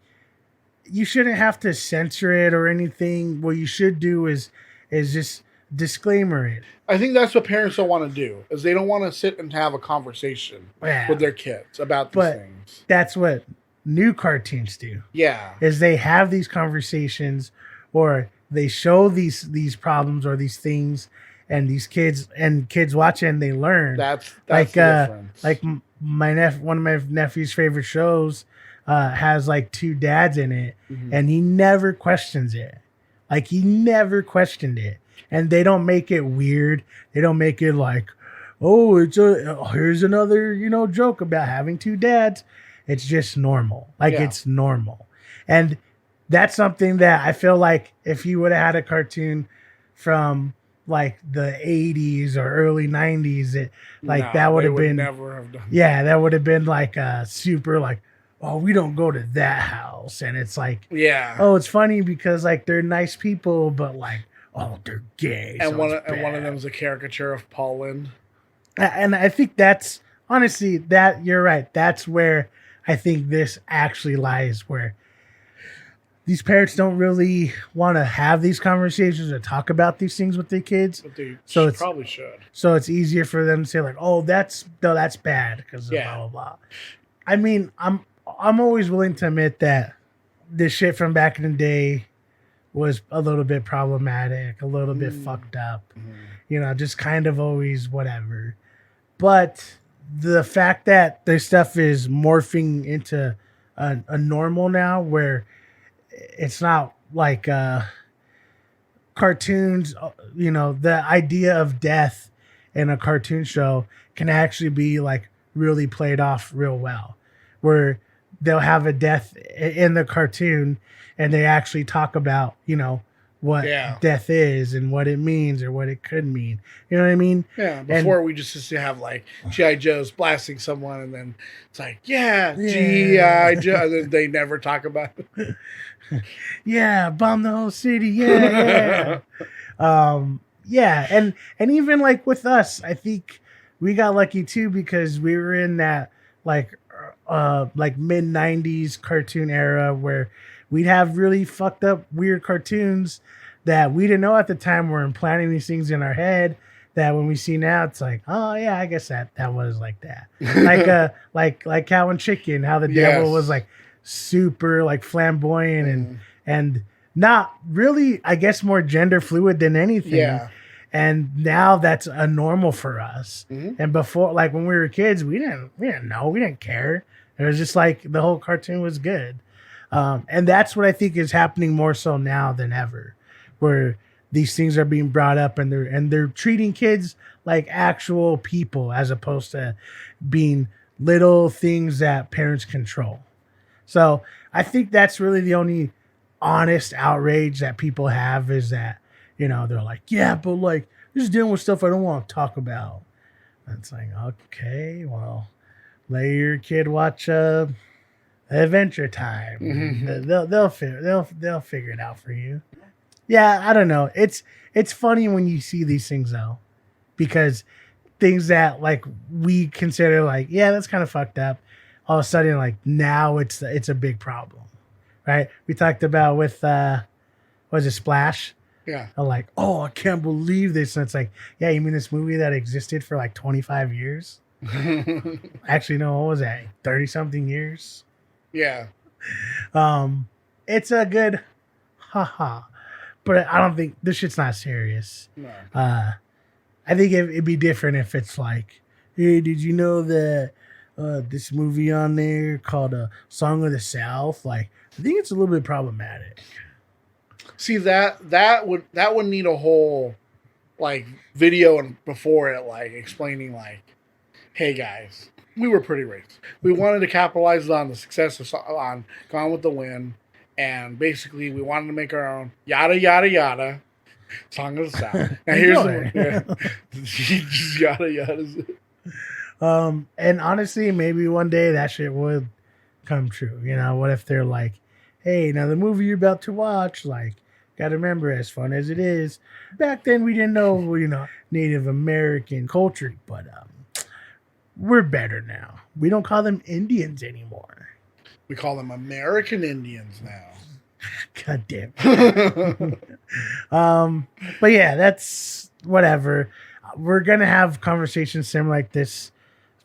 you shouldn't have to censor it or anything. What you should do is just disclaimer it. I think that's what parents don't want to do, is they don't want to sit and have a conversation with their kids about these things. That's what new cartoons do. Yeah. Is they have these conversations or they show these problems or these things and these kids watch it and they learn. That's like the difference. Like one of my nephew's favorite shows has like two dads in it, and he never questions it. Like he never questioned it, and they don't make it weird. They don't make it like, oh, here's another joke about having two dads. It's just normal. Like it's normal, and that's something that I feel like if you would have had a cartoon from like the 80s or early 90s, that would have been never have done. Yeah, that would have been like super like, oh, we don't go to that house, and it's like, oh, it's funny because like they're nice people, but like, oh, they're gay. And so one of them is a caricature of Paul Lynde. And I think that's honestly that you're right. That's where I think this actually lies, where these parents don't really want to have these conversations or talk about these things with their kids. But they probably should. So it's easier for them to say like, "Oh, that's bad," because blah blah blah. I mean, I'm always willing to admit that this shit from back in the day was a little bit problematic, a little bit fucked up. Just kind of always whatever. But the fact that this stuff is morphing into a normal now, where it's not like cartoons, the idea of death in a cartoon show can actually be like really played off real well, where they'll have a death in the cartoon and they actually talk about, what death is and what it means or what it could mean. You know what I mean? Yeah. Before we just used to have like G.I. Joe's blasting someone and then it's like, G.I. Joe. And then they never talk about it. Yeah, bomb the whole city. Yeah. And even like with us, I think we got lucky too because we were in that like mid 90s cartoon era where we'd have really fucked up weird cartoons that we didn't know at the time were implanting these things in our head that when we see now it's like, oh yeah, I guess that was like that. like Cow and Chicken, how the devil was like super like flamboyant and not really, I guess, more gender fluid than anything. Yeah. And now that's a normal for us. And before, like when we were kids, we didn't know, we didn't care. It was just like the whole cartoon was good. And that's what I think is happening more so now than ever, where these things are being brought up and they're treating kids like actual people as opposed to being little things that parents control. So I think that's really the only honest outrage that people have is that, they're like, yeah, but like this is dealing with stuff I don't want to talk about. And it's like, okay, well, let your kid watch Adventure Time. They'll figure it out for you. Yeah, I don't know. It's funny when you see these things though, because things that like we consider like, yeah, that's kind of fucked up. All of a sudden, like now it's a big problem, right? We talked about with was it Splash? Yeah. I'm like, oh, I can't believe this. And it's like, yeah, you mean this movie that existed for like 25 years? Actually, no, what was that? 30 something years? Yeah. It's a good haha. But I don't think this shit's not serious. No. I think it'd be different if it's like, hey, did you know that this movie on there called Song of the South? Like, I think it's a little bit problematic. See, that would need a whole like video and before it, like explaining like, hey guys, we were pretty racist. We wanted to capitalize on the success on Gone with the Wind, and basically we wanted to make our own yada yada yada. Song of the South. Now here's Enjoy. the one. Just yada yada. And honestly, maybe one day that shit would come true. You know, what if they're like, hey, now the movie you're about to watch, like, gotta remember, as fun as it is, back then we didn't know, you know, Native American culture, but we're better now. We don't call them Indians anymore. We call them American Indians now. God damn it. But yeah, that's whatever. We're gonna have conversations similar like this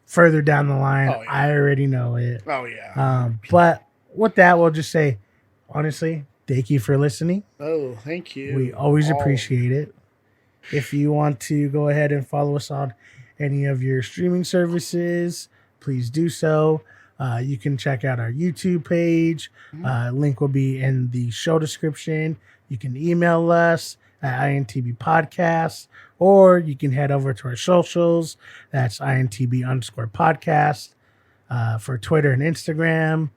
further down the line. Oh, yeah. I already know it. Oh yeah. But with that, we'll just say, honestly, thank you for listening. Oh, thank you. We always Oh. appreciate it. If you want to go ahead and follow us on any of your streaming services, please do so. You can check out our YouTube page. Link will be in the show description. You can email us at INTB Podcast, or you can head over to our socials. That's INTB_podcast for Twitter and Instagram.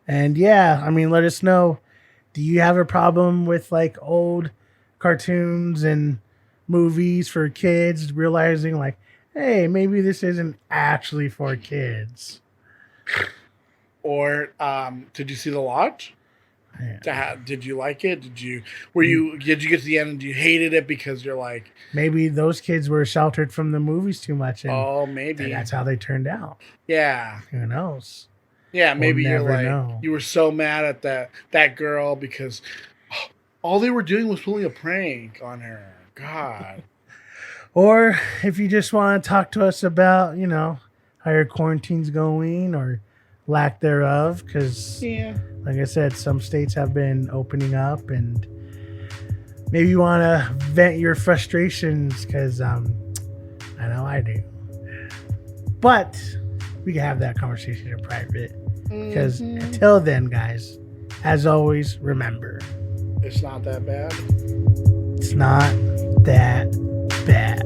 And yeah, I mean, let us know. Do you have a problem with like old cartoons and movies for kids, realizing like, hey, maybe this isn't actually for kids? Or did you see The Lodge? Yeah. Did you like it? Did you get to the end and you hated it because you're like, Maybe those kids were sheltered from the movies too much, and oh, maybe that's how they turned out. yeah. Who knows? Yeah, maybe you're never like know. you were so mad at that girl because all they were doing was pulling a prank on her. God. Or if you just want to talk to us about, you know, how your quarantine's going or lack thereof, because Yeah. like I said, some states have been opening up, and maybe you want to vent your frustrations, because I know I do. But we can have that conversation in private, because until then, guys, as always, remember, It's not that bad. it's not that bad.